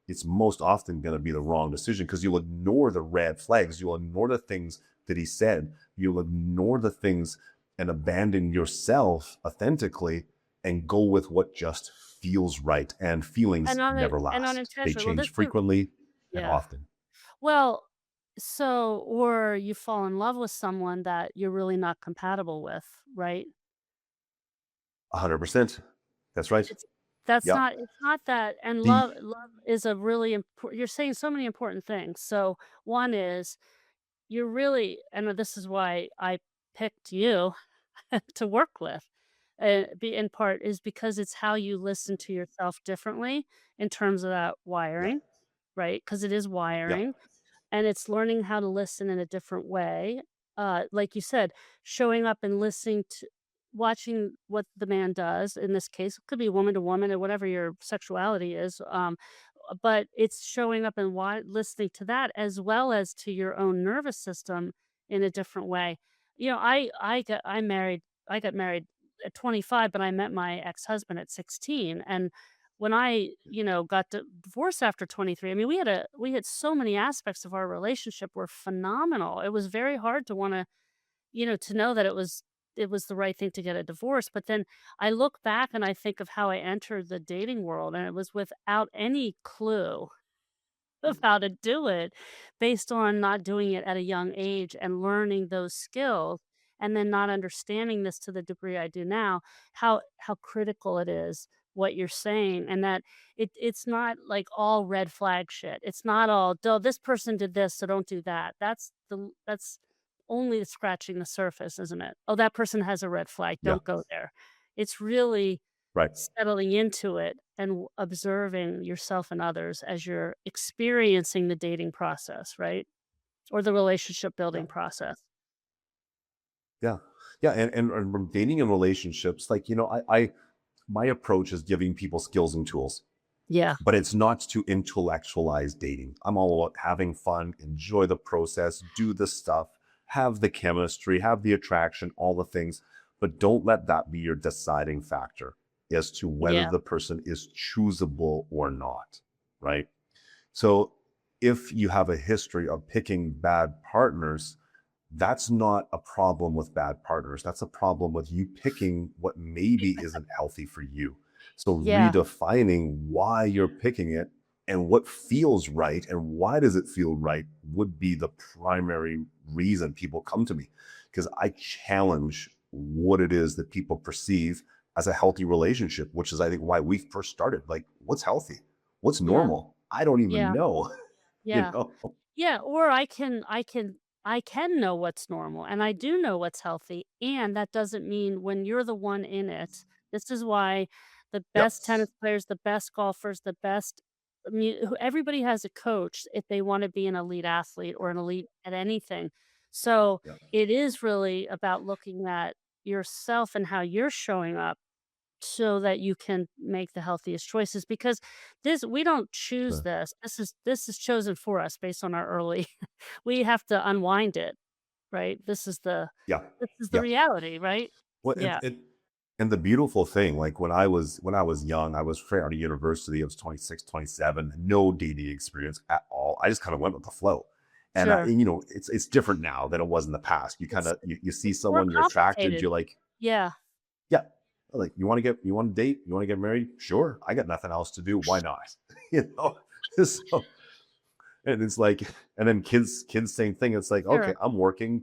it's most often going to be the wrong decision because you'll ignore the red flags. You'll ignore the things that he said. You'll ignore the things and abandon yourself authentically and go with what just feels right. And feelings never And last, they unintentionally. Well, change this is frequently and yeah. often. Well, so or you fall in love with someone that you're really not compatible with, right? 100%. That's right. It's that's Yeah. not it's not that and The love is a really important you're saying so many important things. So, one is you're really and this is why I picked you to work with, be in part is because it's how you listen to yourself differently in terms of that yeah, wiring, right? Because it is yeah, wiring. And it's learning how to listen in a different way. Like you said, showing up and listening to watching what the man does, in this case, it could be woman to woman or whatever your sexuality is, but it's showing up and listening to that as well as to your own nervous system in a different way. You know, I got married at 25, but I met my ex-husband at 16, and when I, got divorced after 23, I mean, we had so many aspects of our relationship were phenomenal. It was very hard to wanna, to know that it was the right thing to get a divorce, but then I look back and I think of how I entered the dating world, and it was without any clue of how to do it based on not doing it at a young age and learning those skills and then not understanding this to the degree I do now, how critical it is what you're saying and that it's not like all red flag shit. It's not all, "Oh, this person did this, so don't do that." That's only scratching the surface, isn't it? "Oh, that person has a red flag, yeah, don't go there." It's really right. settling into it and observing yourself and others as you're experiencing the dating process, right? Or the relationship Yeah. building process. Yeah. Yeah. And from dating and relationships, like, my approach is giving people skills and tools, Yeah. but it's not to intellectualize dating. I'm all about having fun, enjoy the process, do the stuff, have the chemistry, have the attraction, all the things, but don't let that be your deciding factor as to whether Yeah. the person is choosable or not. Right. So if you have a history of picking bad partners, that's not a problem with bad partners. That's a problem with you picking what maybe isn't healthy for you. So Yeah. redefining why you're picking it and what feels right and why does it feel right would be the primary reason people come to me because I challenge what it is that people perceive as a healthy relationship, which is I think why we first started. Like, what's healthy? What's Yeah. normal? I don't even Yeah. know, you Yeah. know? Yeah, or I can know what's normal and I do know what's healthy, and that doesn't mean when you're the one in it. This is why the Yep. best tennis players, the best golfers, the best everybody has a coach if they want to be an elite athlete or an elite at anything. So, Yep. it is really about looking at yourself and how you're showing up so that you can make the healthiest choices because this we don't choose Sure. this. This is chosen for us based on our early we have to unwind it, right? Yeah. This is the Yeah. reality, right? Well, Yeah, and the beautiful thing, like when I was young, I was straight out of university. I was 26, 27, no dating experience at all. I just kind of went with the flow. sure. It's different now than it was in the past. You kind It's of you see it's more someone, you're attracted, complicated. you're like, Yeah, yeah, like you want to date, you want to get married? Sure. I got nothing else to do. Why not? you know? So and it's like, and then kids, same thing. It's like, okay, sure. I'm working,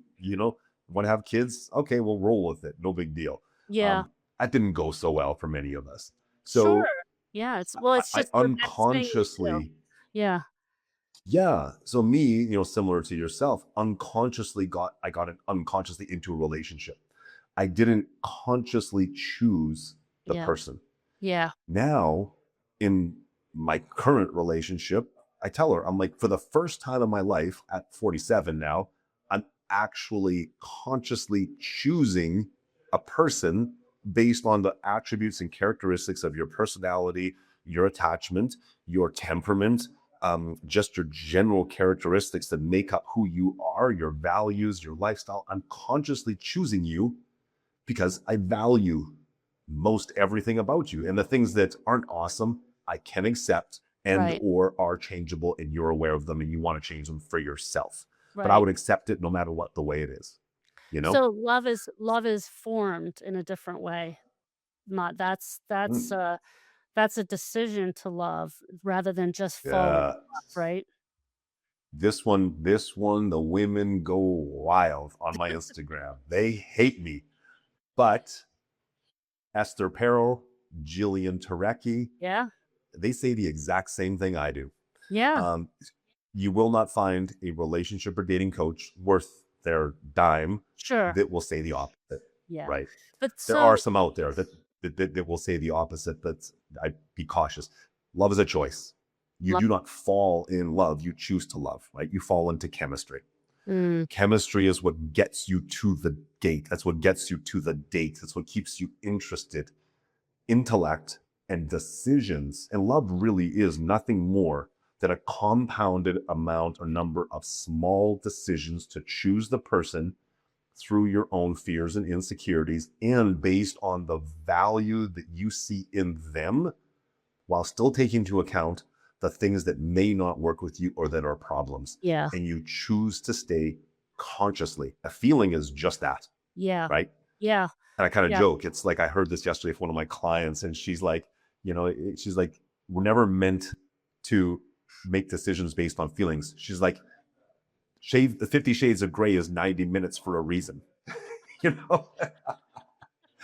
want to have kids? Okay, we'll roll with it. No big deal. Yeah, Um, that didn't go so well for many of us. sure. So Yeah, it's I just we're best thing to do. unconsciously, Yeah, yeah. So me, similar to yourself, I got it unconsciously into a relationship. I didn't consciously choose the yeah, person. yeah, Now, in my current relationship, I tell her, I'm like, for the first time in my life at 47 now, I'm actually consciously choosing a person based on the attributes and characteristics of your personality, your attachment, your temperament, just your general characteristics that make up who you are, your values, your lifestyle. I'm consciously choosing you because I value most everything about you. And the things that aren't awesome, I can accept and right, or are changeable and you're aware of them and you want to change them for yourself. But I right. would accept it no matter what the way it is, you know? So love is formed in a different way. Not Mm. that's a decision to love rather than just falling in Yeah. love, right? This one, the women go wild on my Instagram. They hate me. But Esther Perel, Jillian Turecki, Yeah, they say the exact same thing I do. yeah, Um, you will not find a relationship or dating coach worth their dime sure. that will say the opposite, Yeah. right? But There are so some out there that will say the opposite, but I'd be cautious. Love is a choice. You love do not fall in love, you choose to love, right? You fall into chemistry. mm, Chemistry is what gets you to the gate. That's what gets you to the date. That's what keeps you interested. Intellect and decisions. And love really is nothing more than a compounded amount or number of small decisions to choose the person through your own fears and insecurities and based on the value that you see in them while still taking into account the things that may not work with you or that are problems. yeah, And you choose to stay consciously. A feeling is just that, yeah, right? yeah, And I kind of yeah, joke. It's like I heard this yesterday from one of my clients, and she's like, we're never meant to make decisions based on feelings. She's like, shave the 50 Shades of Grey is 90 minutes for a reason. you know?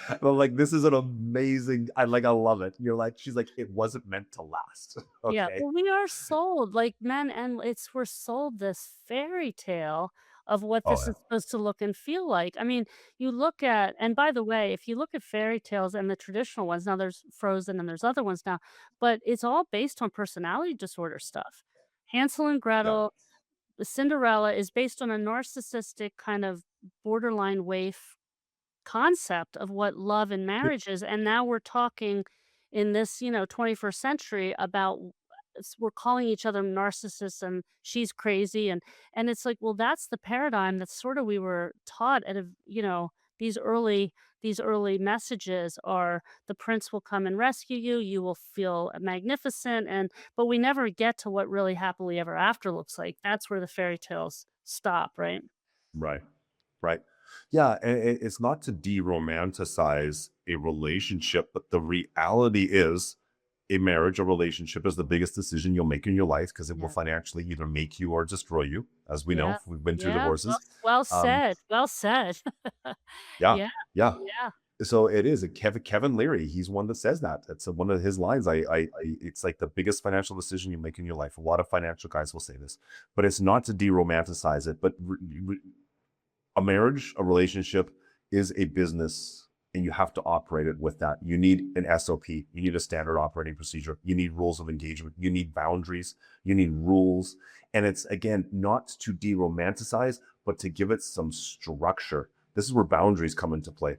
And I'm like, this is an amazing, I love it. She's like, it wasn't meant to last. yeah. okay. Well, we are sold, like men and it's we're sold this fairy tale of what Oh this yeah. is supposed to look and feel like. I mean, you look at and by the way, if you look at fairy tales and the traditional ones, now there's Frozen and there's other ones now, but it's all based on personality disorder stuff. Hansel and Yeah. Gretel, the Cinderella is based on a narcissistic kind of borderline waif concept of what love and marriage is, and now we're talking in this, 21st century about we're calling each other narcissists and she's crazy and it's like, well, that's the paradigm that's sort of we were taught at a, these early messages are the prince will come and rescue you, you will feel magnificent and but we never get to what really happily ever after looks like. That's where the fairy tales stop, right? Right. Right. Yeah. And it's not to de romanticize a relationship, but the reality is a marriage or relationship is the biggest decision you'll make in your life because it will Yeah. financially either make you or destroy you. As we know, Yeah. we've been through Yeah. Well divorces. well Um, said, well said. yeah. Yeah, Yeah. yeah, So it is a Kevin Leary. He's one that says that. It's one of his lines. It's like the biggest financial decision you make in your life. A lot of financial guys will say this, but it's not to de-romanticize it. But a marriage, a relationship is a business and you have to operate it with that. You need an SOP, you need a standard operating procedure, you need rules of engagement, you need boundaries, you need rules. And it's again, not to de romanticize, but to give it some structure. This is where boundaries come into play.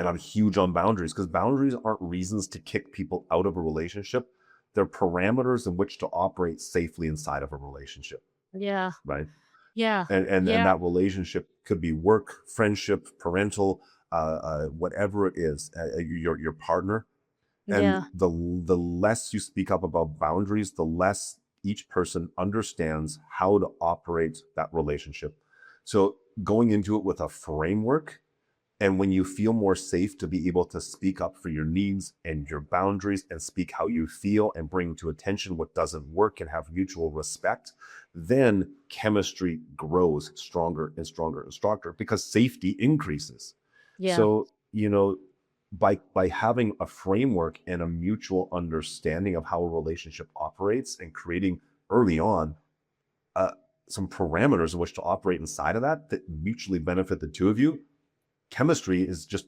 And I'm huge on boundaries because boundaries aren't reasons to kick people out of a relationship. They're parameters in which to operate safely inside of a relationship, Yeah. right? Yeah. And Yeah. that relationship could be work, friendship, parental, whatever it is, your partner. And Yeah. the less you speak up about boundaries, the less each person understands how to operate that relationship. So going into it with a framework, and when you feel more safe to be able to speak up for your needs and your boundaries and speak how you feel and bring to attention what doesn't work and have mutual respect, then chemistry grows stronger and stronger and stronger because safety increases. Yeah. So, by having a framework and a mutual understanding of how a relationship operates and creating early on uh, some parameters in which to operate inside of that that mutually benefit the two of you, chemistry is just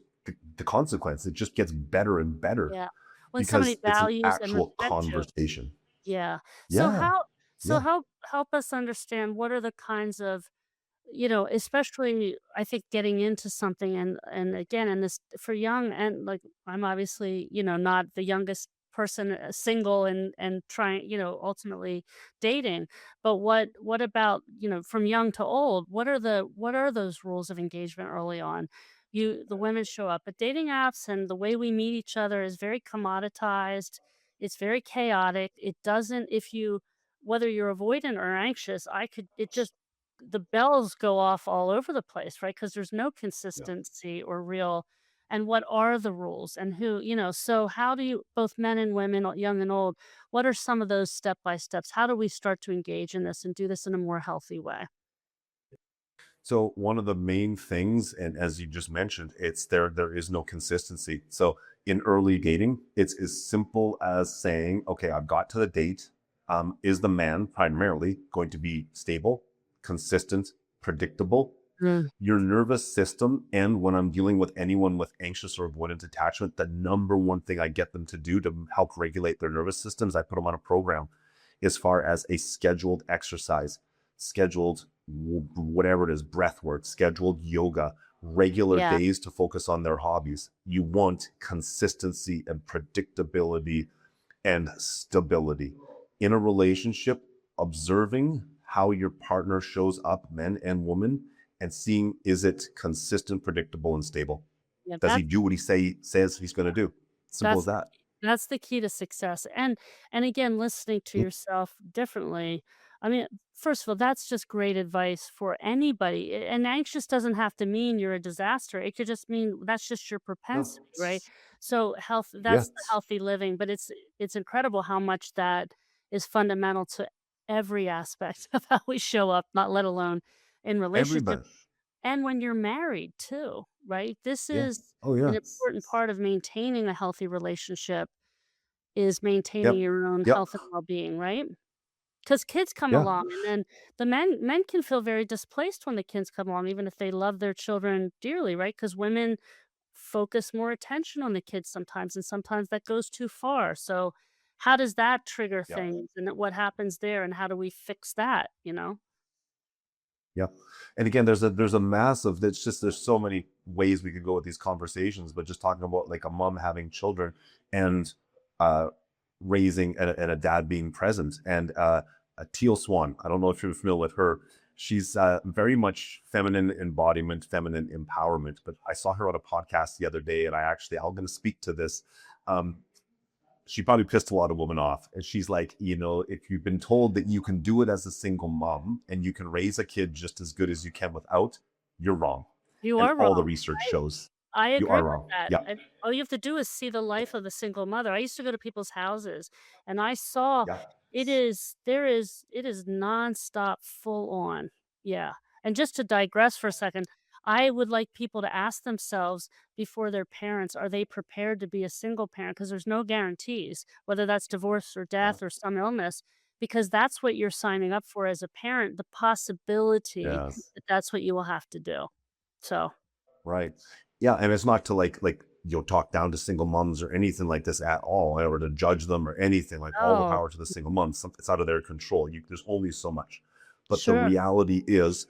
the consequence. It just gets better and better Yeah. When somebody because it's an values and actual respects you. conversation. Yeah. So Yeah, how so yeah, help us understand what are the kinds of, especially I think getting into something, and again, and this for young, and like I'm obviously, not the youngest person, single and trying, ultimately dating. But what about, from young to old, what are those rules of engagement early on? The women show up at dating apps, and the way we meet each other is very commoditized. It's very chaotic. It doesn't if you whether you're avoidant or anxious, I could it just the bells go off all over the place, right? Because there's no yeah. consistency or real, and what are the rules and who, so how do you, both men and women, young and old, what are some of those step by steps? How do we start to engage in this and do this in a more healthy way? So one of the main things, and as you just mentioned, it's there is no consistency. So in early dating, it's as simple as saying, okay, I've got to the date. Is the man primarily going to be stable, consistent, predictable? Mm, Your nervous system, and when I'm dealing with anyone with anxious or avoidant attachment, the number one thing I get them to do to help regulate their nervous systems, I put them on a program as far as a scheduled exercise, scheduled whatever it is, breath work, scheduled yoga, regular yeah, days to focus on their hobbies. You want consistency and predictability and stability in a relationship, observing how your partner shows up, men and women, and seeing is it consistent, predictable, and stable. yeah, Does he do what he says he's going to do? Simple as that's that. that's the key to success, and again, listening to Mm, yourself differently. I mean, first of all, that's just great advice for anybody, and anxious doesn't have to mean you're a disaster, it could just mean that's just your no. propensity, right? So, health Yeah. that's the healthy living, but it's incredible how much that is fundamental to every aspect of how we show up, not let alone in relationship, Everybody. and when you're married too, right? This Yeah. is Oh an yeah. important part of maintaining a healthy relationship is maintaining Yep. your own Yep. health and well-being, right? Because kids come Yeah. along, and then the men can feel very displaced when the kids come along, even if they love their children dearly, right? Because women focus more attention on the kids sometimes, and sometimes that goes too far. So, how does that trigger Yep. things, and what happens there, and how do we fix that, you know? Yeah. And again, there's a massive, it's just there's so many ways we could go with these conversations, but just talking about like a mom having children and uh raising and a dad being present and a teal swan. I don't know if you're familiar with her. She's very much feminine embodiment, feminine empowerment. But I saw her on a podcast the other day, and I'm going to speak to this. Um, she probably pissed a lot of women off. And she's like, if you've been told that you can do it as a single mom and you can raise a kid just as good as you can without, you're wrong. You And are all the wrong. research shows I you agree are with wrong. that, Yeah. and all you have to do is see the life of a single mother. I used to go to people's houses, and I saw Yeah. it is nonstop, full on. Yeah, and just to digress for a second, I would like people to ask themselves before their parents, are they prepared to be a single parent? Because there's no guarantees, whether that's divorce or Yeah. death or some illness, because that's what you're signing up for as a parent, the possibility Yes. that that's what you will have to do. So, Right. Yeah. And it's not to like talk down to single moms or anything like this at all, or to judge them or anything. Like all the oh, power to the single moms. It's out of their control. There's only so much. But the sure. reality is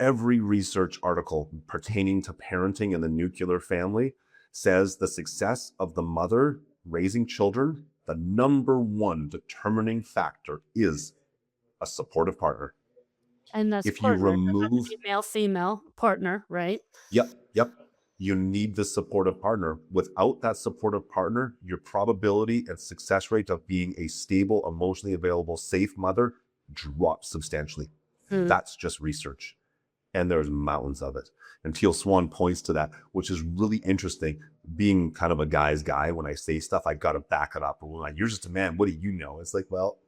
every research article pertaining to parenting in the nuclear family says the success of the mother raising children, the number one determining factor is a supportive partner. And that's If you partner, doesn't have to remove be male, female, partner, right? Yep, yep. You need the supportive partner. Without that supportive partner, your probability and success rate of being a stable, emotionally available, safe mother drops substantially. Mm. That's just research. And there's mountains of it. And Teal Swan points to that, which is really interesting. Being kind of a guy's guy, when I say stuff, I got to back it up. And we're like, you're just a man. What do you know? It's like, well,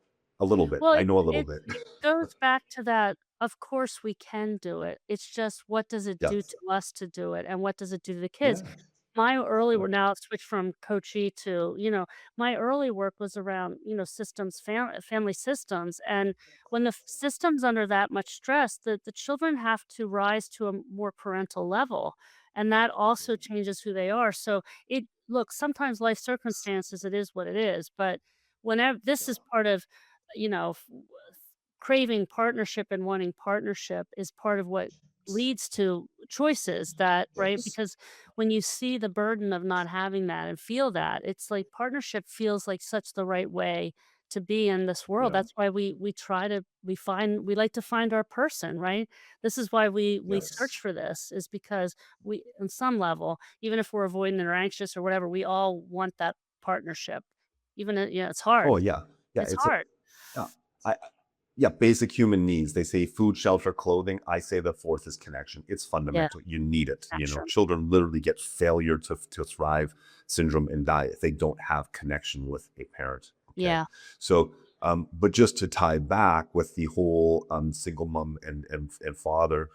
a little bit. Well, I know a little it bit. it goes back to that, of course we can do it. It's just what does it do Yes. to us to do it, and what does it do to the kids? Yeah. My early Yeah. work now switched from coachee to, my early work was around, systems, family systems, and when the system's under that much stress, the children have to rise to a more parental level, and that also changes who they are. So it look, sometimes life circumstances, it is what it is, but whenever this is part of, you know, craving partnership and wanting partnership is part of what leads to choices that, right? Yes. Because when you see the burden of not having that and feel that, it's like partnership feels like such the right way to be in this world. Yeah. That's why we try to we like to find our person, right? This is why we search Yes. for this, is because we, on some level, even if we're avoidant or anxious or whatever, we all want that partnership. Even it's hard. Oh yeah. Yeah. It's It's a hard. yeah. I Yeah, basic human needs. They say food, shelter, clothing. I say the fourth is connection. It's Yeah, fundamental. You need it. action. Children literally get failure to thrive syndrome and die if they don't have connection with a parent. Okay. Yeah, So, but just to tie back with the whole single mom and father,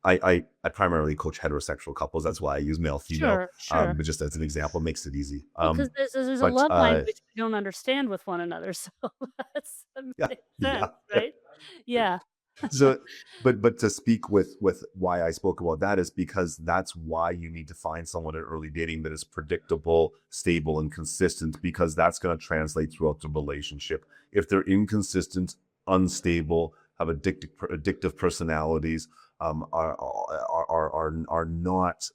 I primarily coach heterosexual couples. That's why I use male, female, sure, sure. but just as an example, makes it easy. Well, because there's a But love language we don't understand with one another, so that yeah, makes yeah. sense, right? Yeah, So but to speak with why I spoke about that is because that's why you need to find someone in early dating that is predictable, stable, and consistent, because that's going to translate throughout the relationship. If they're inconsistent, unstable, have addictive personalities, are not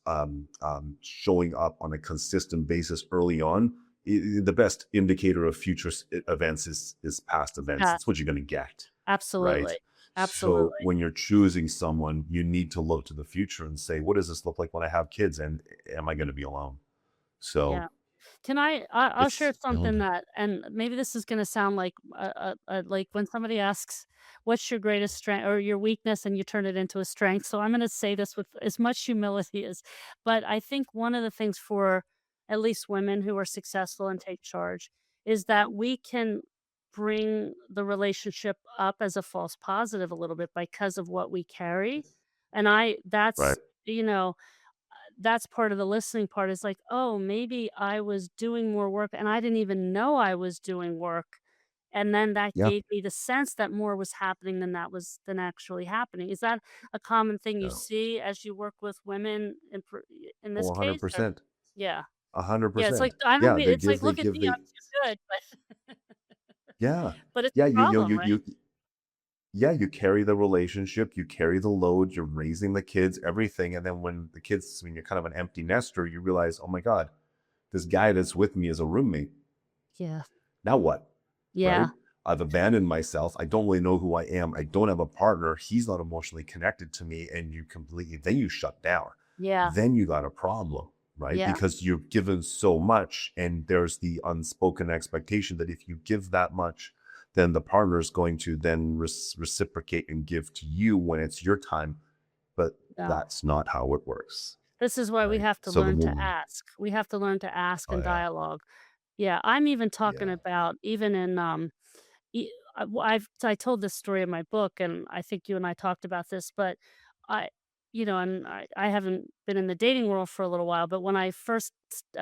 showing up on a consistent basis early on, the best indicator of future events is past events. yeah, That's what you're going to get, right? absolutely, So absolutely, when you're choosing someone, you need to look to the future and say, what does this look like when I have kids? And am I going to be alone? So yeah. Can I'll share it's, something that, and maybe this is gonna sound like, like when somebody asks, "What's your greatest strength or your weakness?" and you turn it into a strength, so I'm gonna say this with as much humility as, but I think one of the things for at least women who are successful and take charge is that we can bring the relationship up as a false positive a little bit because of what we carry, and right. you know that's part of the listening part, is like, "Oh, maybe I was doing more work and I didn't even know I was doing work." And then that Yeah. gave me the sense that more was happening than actually happening. Is that a common thing you Yeah. see as you work with women in Oh, this case, or? 100%. Yeah. Yeah, it's 100%. like, I don't Yeah. mean, it's like, "Look at me, I'm They, too good," but yeah. but it's Yeah. a problem, right? Yeah, you carry the relationship, you carry the load, you're raising the kids, everything. And then when you're kind of an empty nester, you realize, oh my God, this guy that's with me is a roommate. Yeah. Now what? Yeah. Right? I've abandoned myself. I don't really know who I am. I don't have a partner. He's not emotionally connected to me. And then you shut down. Yeah. Then you got a problem, right? Yeah. Because you've given so much. And there's the unspoken expectation that if you give that much, then the partner is going to then reciprocate and give to you when it's your time. But Yeah. that's not how it works, This is why we right? have to So the learn to woman, ask. We have to learn to ask oh and yeah, dialogue. Yeah, I'm even talking yeah, about, even in, I told this story in my book, and I think you and I talked about this, but I and I haven't been in the dating world for a little while, but when I first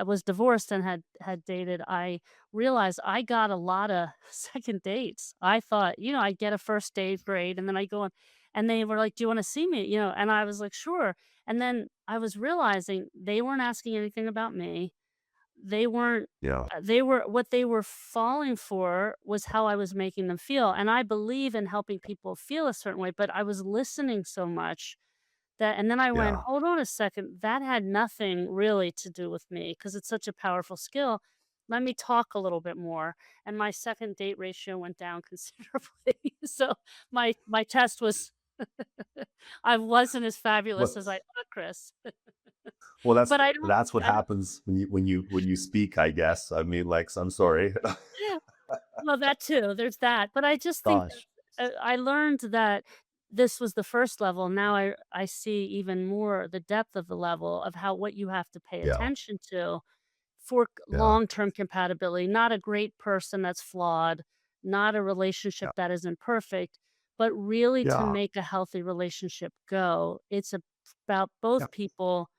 was divorced and had dated, I realized I got a lot of second dates. I thought, I'd get a first date, great, and then I go on, and they were like, "Do you wanna see me?" And I was like, "Sure." And then I was realizing they weren't asking anything about me. They weren't yeah, they were what they were falling for was how I was making them feel, and I believe in helping people feel a certain way, but I was listening so much That and then I went, Yeah. "Hold on a second, that had nothing really to do with me because it's such a powerful skill. Let me talk a little bit more." And my second date ratio went down considerably. So my test was I wasn't as fabulous Well, as I thought, Chris. well, But that's what I don't happens when you speak, I guess. I mean, like, so I'm sorry. yeah, well, that too, there's that. But I just think Gosh. I learned that this was the first level. Now I see even more the depth of the level of how what you have to pay Yeah. attention to for Yeah. long-term compatibility, not a great person that's flawed, not a relationship Yeah. that isn't perfect, but really to Yeah. make a healthy relationship go, it's about Yeah. both people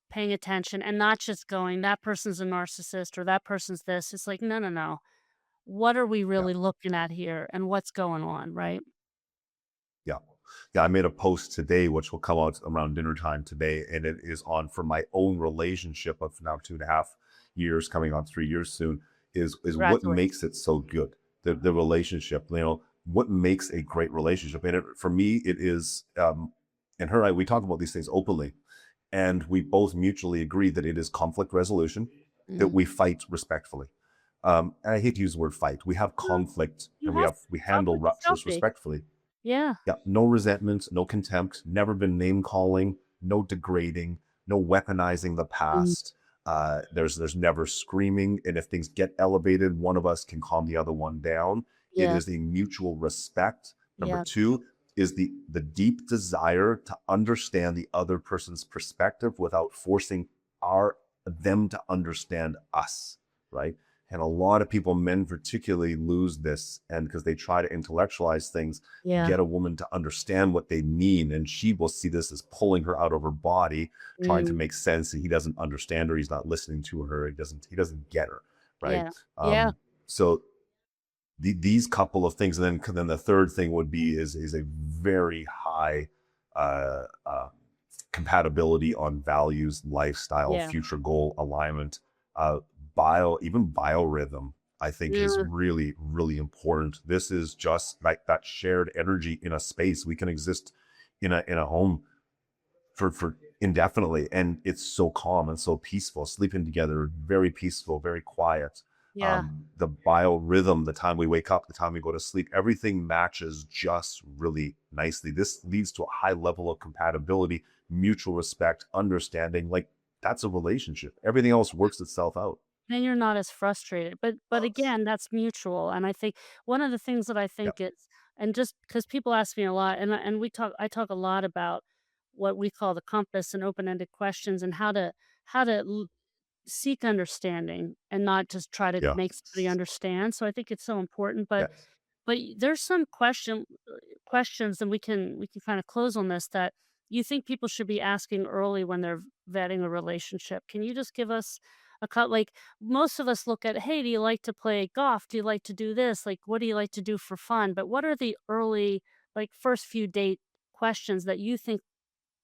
paying attention and not just going, that person's a narcissist or that person's this. It's like, no, no, no. What are we Yeah. really looking at here and what's going on, right? Yeah. Yeah, I made a post today, which will come out around dinner time today, and it is on for my own relationship of now 2.5 years, coming on 3 years soon, is what Congratulations. makes it so good. The relationship, what makes a great relationship. And for me, it is and her, we talk about these things openly, and we both mutually agree that it is conflict resolution, that Mhm. we fight respectfully. And I hate to use the word fight. We have Well, conflict you and have we handle conflict is ruptures healthy. respectfully. Yeah. Yeah, no resentment, no contempt, never been name calling, no degrading, no weaponizing the Mm, past. There's never screaming, and if things get elevated, one of us can calm the other one down. It yeah. is a mutual respect. Number Yeah. two is the deep desire to understand the other person's perspective without forcing our them to understand us, right? And a lot of people, men particularly, lose this, and because they try to intellectualize things, Yeah. get a woman to understand what they mean, and she will see this as pulling her out of her body, trying to Mm, make sense, and he doesn't understand her, he's not listening to her, he doesn't get her, right? yeah. Yeah. So these couple of things, and then the third thing would be is a very high uh, uh, compatibility on values, lifestyle, Yeah. future goal alignment, uh, biorhythm. I think is Yeah. really, really important. This is just like that shared energy in a space. We can exist in a home for indefinitely, and it's so calm and so peaceful. Sleeping together, very peaceful, very quiet. Yeah. The biorhythm, the time we wake up, the time we go to sleep, everything matches just really nicely. This leads to a high level of compatibility, mutual respect, understanding. Like, that's a relationship. Everything else works itself out. Then you're not as frustrated, but again, that's mutual, and I think one of the things that I Yeah, think is and just because people ask me a lot, and I talk a lot about what we call the compass and open-ended questions and how to seek understanding and not just try to yeah, make somebody understand, so I think it's so important, yes, but there's some questions, and we can kinda close on this, that you think people should be asking early when they're vetting a relationship. Can you just give us like, most of us look at, "Hey, do you like to play golf? Do you like to do this? Like, what do you like to do for fun?" But what are the early, like, first few date questions that you think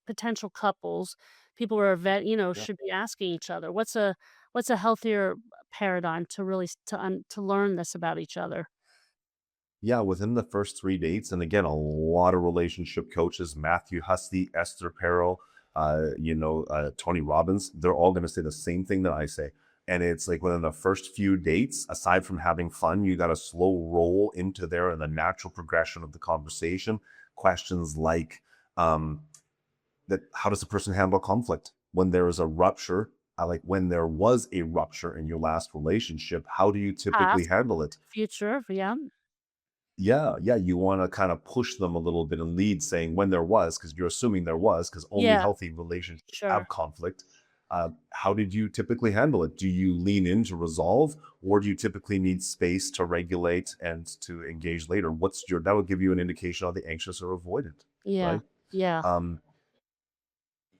potential couples, people who are yeah. should be asking each other? What's a healthier paradigm to really to learn this about each other? Yeah, within the first 3 dates, and again, a lot of relationship coaches, Matthew Hussey, Esther Perel, Tony Robbins, they're all going to say the same thing that I say. And it's like within the first few dates, aside from having fun, you got to slow roll into there in the natural progression of the conversation. Questions like that: how does a person handle conflict when there is a rupture? Like when there was a rupture in your last relationship, how do you typically Past, handle it? future, yeah. Yeah, yeah, you wanna kinda push them a little bit and lead, saying when there was, because 'cause you're assuming there was, because only Yeah, healthy relationships sure. have conflict. How did you typically handle it? Do you lean in to resolve, or do you typically need space to regulate and to engage later? That would give you an indication of the anxious or avoidant, Yeah, right? yeah, Um,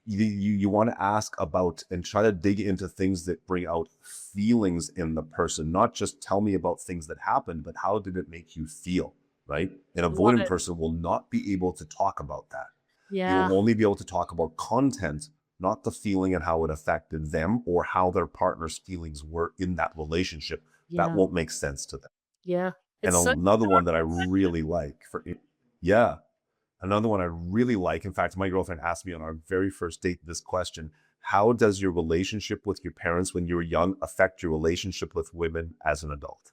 you want to ask about and try to dig into things that bring out feelings in the person, not just tell me about things that happened, but how did it make you feel, right? An you want avoidant it. person will not be able to talk about that. They Yeah, will only be able to talk about content, not the feeling and how it affected them or how their partner's feelings were in that relationship. That yeah, won't make sense to them. yeah. And It's such another a one that I powerful question. really like for it, yeah, Another one I really like, in fact, my girlfriend asked me on our very first date this question: how does your relationship with your parents when you were young affect your relationship with women as an adult?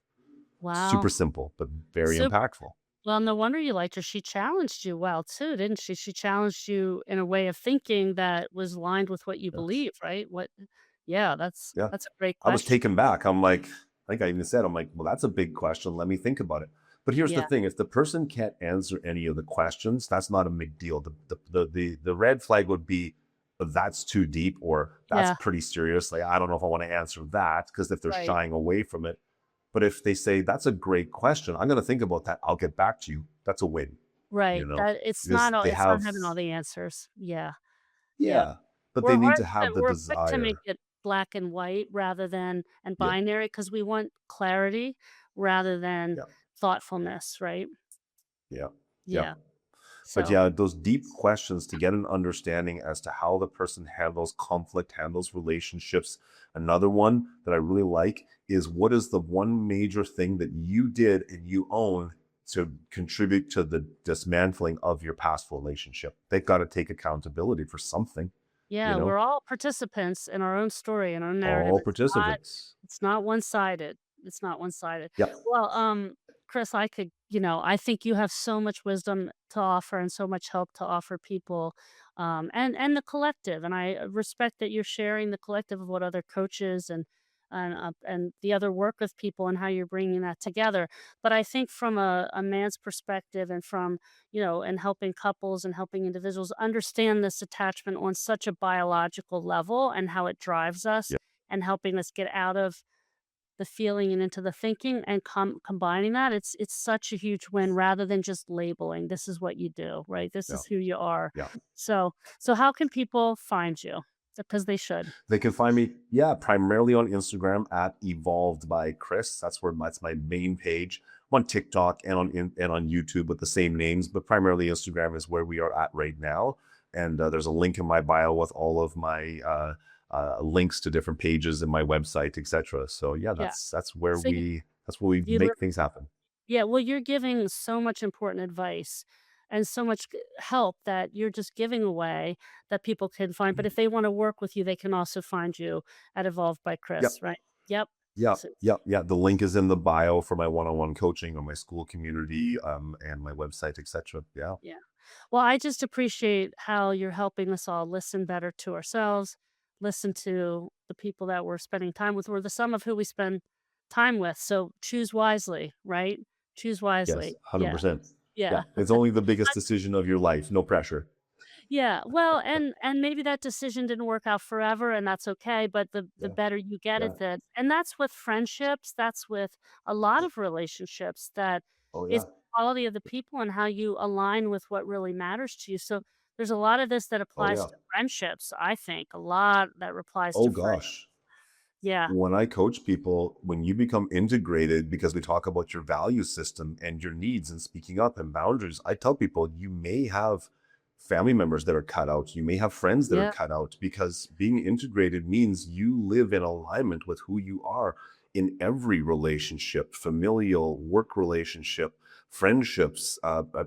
Super Wow. simple, but very Super. impactful. Well, no wonder you liked her. She challenged you well too, didn't she? She challenged you in a way of thinking that was aligned with what you Yes. believe, right? Yeah, Yeah. that's a great I was question. taken back. I'm like, I think I even said, I'm like, well, that's a big question. Let me think about it. But here's the Yeah. thing: if the person can't answer any of the questions, that's not a big deal. The red flag would be, that's too deep, or that's Yeah. pretty serious. Like, I don't know if I want to answer that, because if they're Right. shying away from it. But if they say, that's a great question, I'm going to think about that, I'll get back to you, that's a win, Right. That because they it's not have, having all the answers. Yeah. Yeah. yeah, but they need to have the We're quick to make desire. it black and white rather than and Yeah, binary because we want clarity rather than yeah, thoughtfulness, right? yeah, yeah. Yeah. But So, yeah, those deep questions to get an understanding as to how the person handles conflict, handles relationships. Another one that I really like is, what is the one major thing that you did and you own to contribute to the dismantling of your past relationship? They've got to take accountability for something, you yeah, know, we're all participants in our own story and our own narrative. all participants. It's not one-sided. It's not one-sided. Yep. Well, Chris, I think you have so much wisdom to offer and so much help to offer people, and the collective. And I respect that you're sharing the collective of what other coaches and the other work with people and how you're bringing that together. But I think from a man's perspective and from and helping couples and helping individuals understand this attachment on such a biological level and how it drives us Yeah. and helping us get out of the feeling and into the thinking and combining that, it's such a huge win rather than just labeling, "This is what you do," right? "This Yeah. is who you are." Yeah. So how can people find you? Because they should. They can find me, yeah, primarily on Instagram at Evolved by Chris. That's my main page. I'm on TikTok and on YouTube with the same names, but primarily Instagram is where we are at right now. And there's a link in my bio with all of my links to different pages and my website, etc. So yeah, Yeah. that's where So we you make things happen. Yeah, well, you're giving so much important advice and so much help that you're just giving away that people can find. But if they want to work with you, they can also find you at Evolved by Yep. Chris, right? Yep. Yeah, So, yeah, yeah. The link is in the bio for my one-on-one coaching on my school community, and my website, etc. Yeah. yeah. Well, I just appreciate how you're helping us all listen better to ourselves, listen to the people that we're spending time with, or the sum of who we spend time with. So choose wisely, right? Choose Yes, wisely. Yeah. 100%. Yeah, Yeah. it's only the biggest decision of your life, no pressure. Yeah, well, and maybe that decision didn't work out forever, and that's okay, but the Yeah, better you get yeah. at it and that's with friendships, that's with a lot of relationships that Oh, it's yeah. the quality of the people and how you align with what really matters to you, so there's a lot of this that Oh, applies yeah. to friendships, I think, a lot that applies Oh, to friends. gosh. Yeah, When I coach people, when you become integrated, because we talk about your value system and your needs and speaking up and boundaries, I tell people, you may have family members that are cut out. You may have friends that are yeah, cut out, because being integrated means you live in alignment with who you are in every relationship, familial, work relationship, friendships,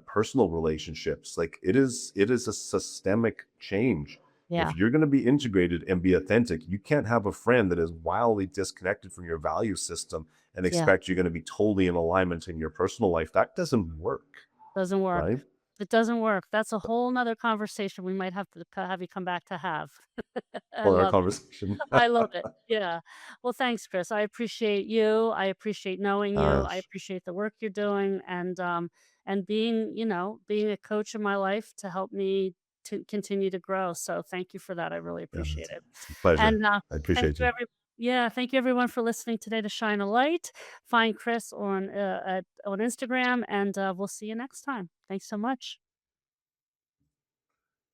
personal relationships. Like, it is a systemic change. If yeah, you're going to be integrated and be authentic, you can't have a friend that is wildly disconnected from your value system and yeah. expect you're going to be totally in alignment in your personal life. That doesn't work, Doesn't work. right? It doesn't work. That's a whole 'nother conversation we might have to have you come back to have. I For our love conversation. I love it. Yeah. Well, thanks, Chris. I appreciate you. I appreciate knowing you. I Gosh, appreciate the work you're doing and being, being a coach in my life to help me to continue to grow. So thank you for that. I really yeah, appreciate it. it's a pleasure. And I thank appreciate you you. thank you everyone for listening today to Shine a Light. Find Chris on Instagram and we'll see you next time. Thanks so much.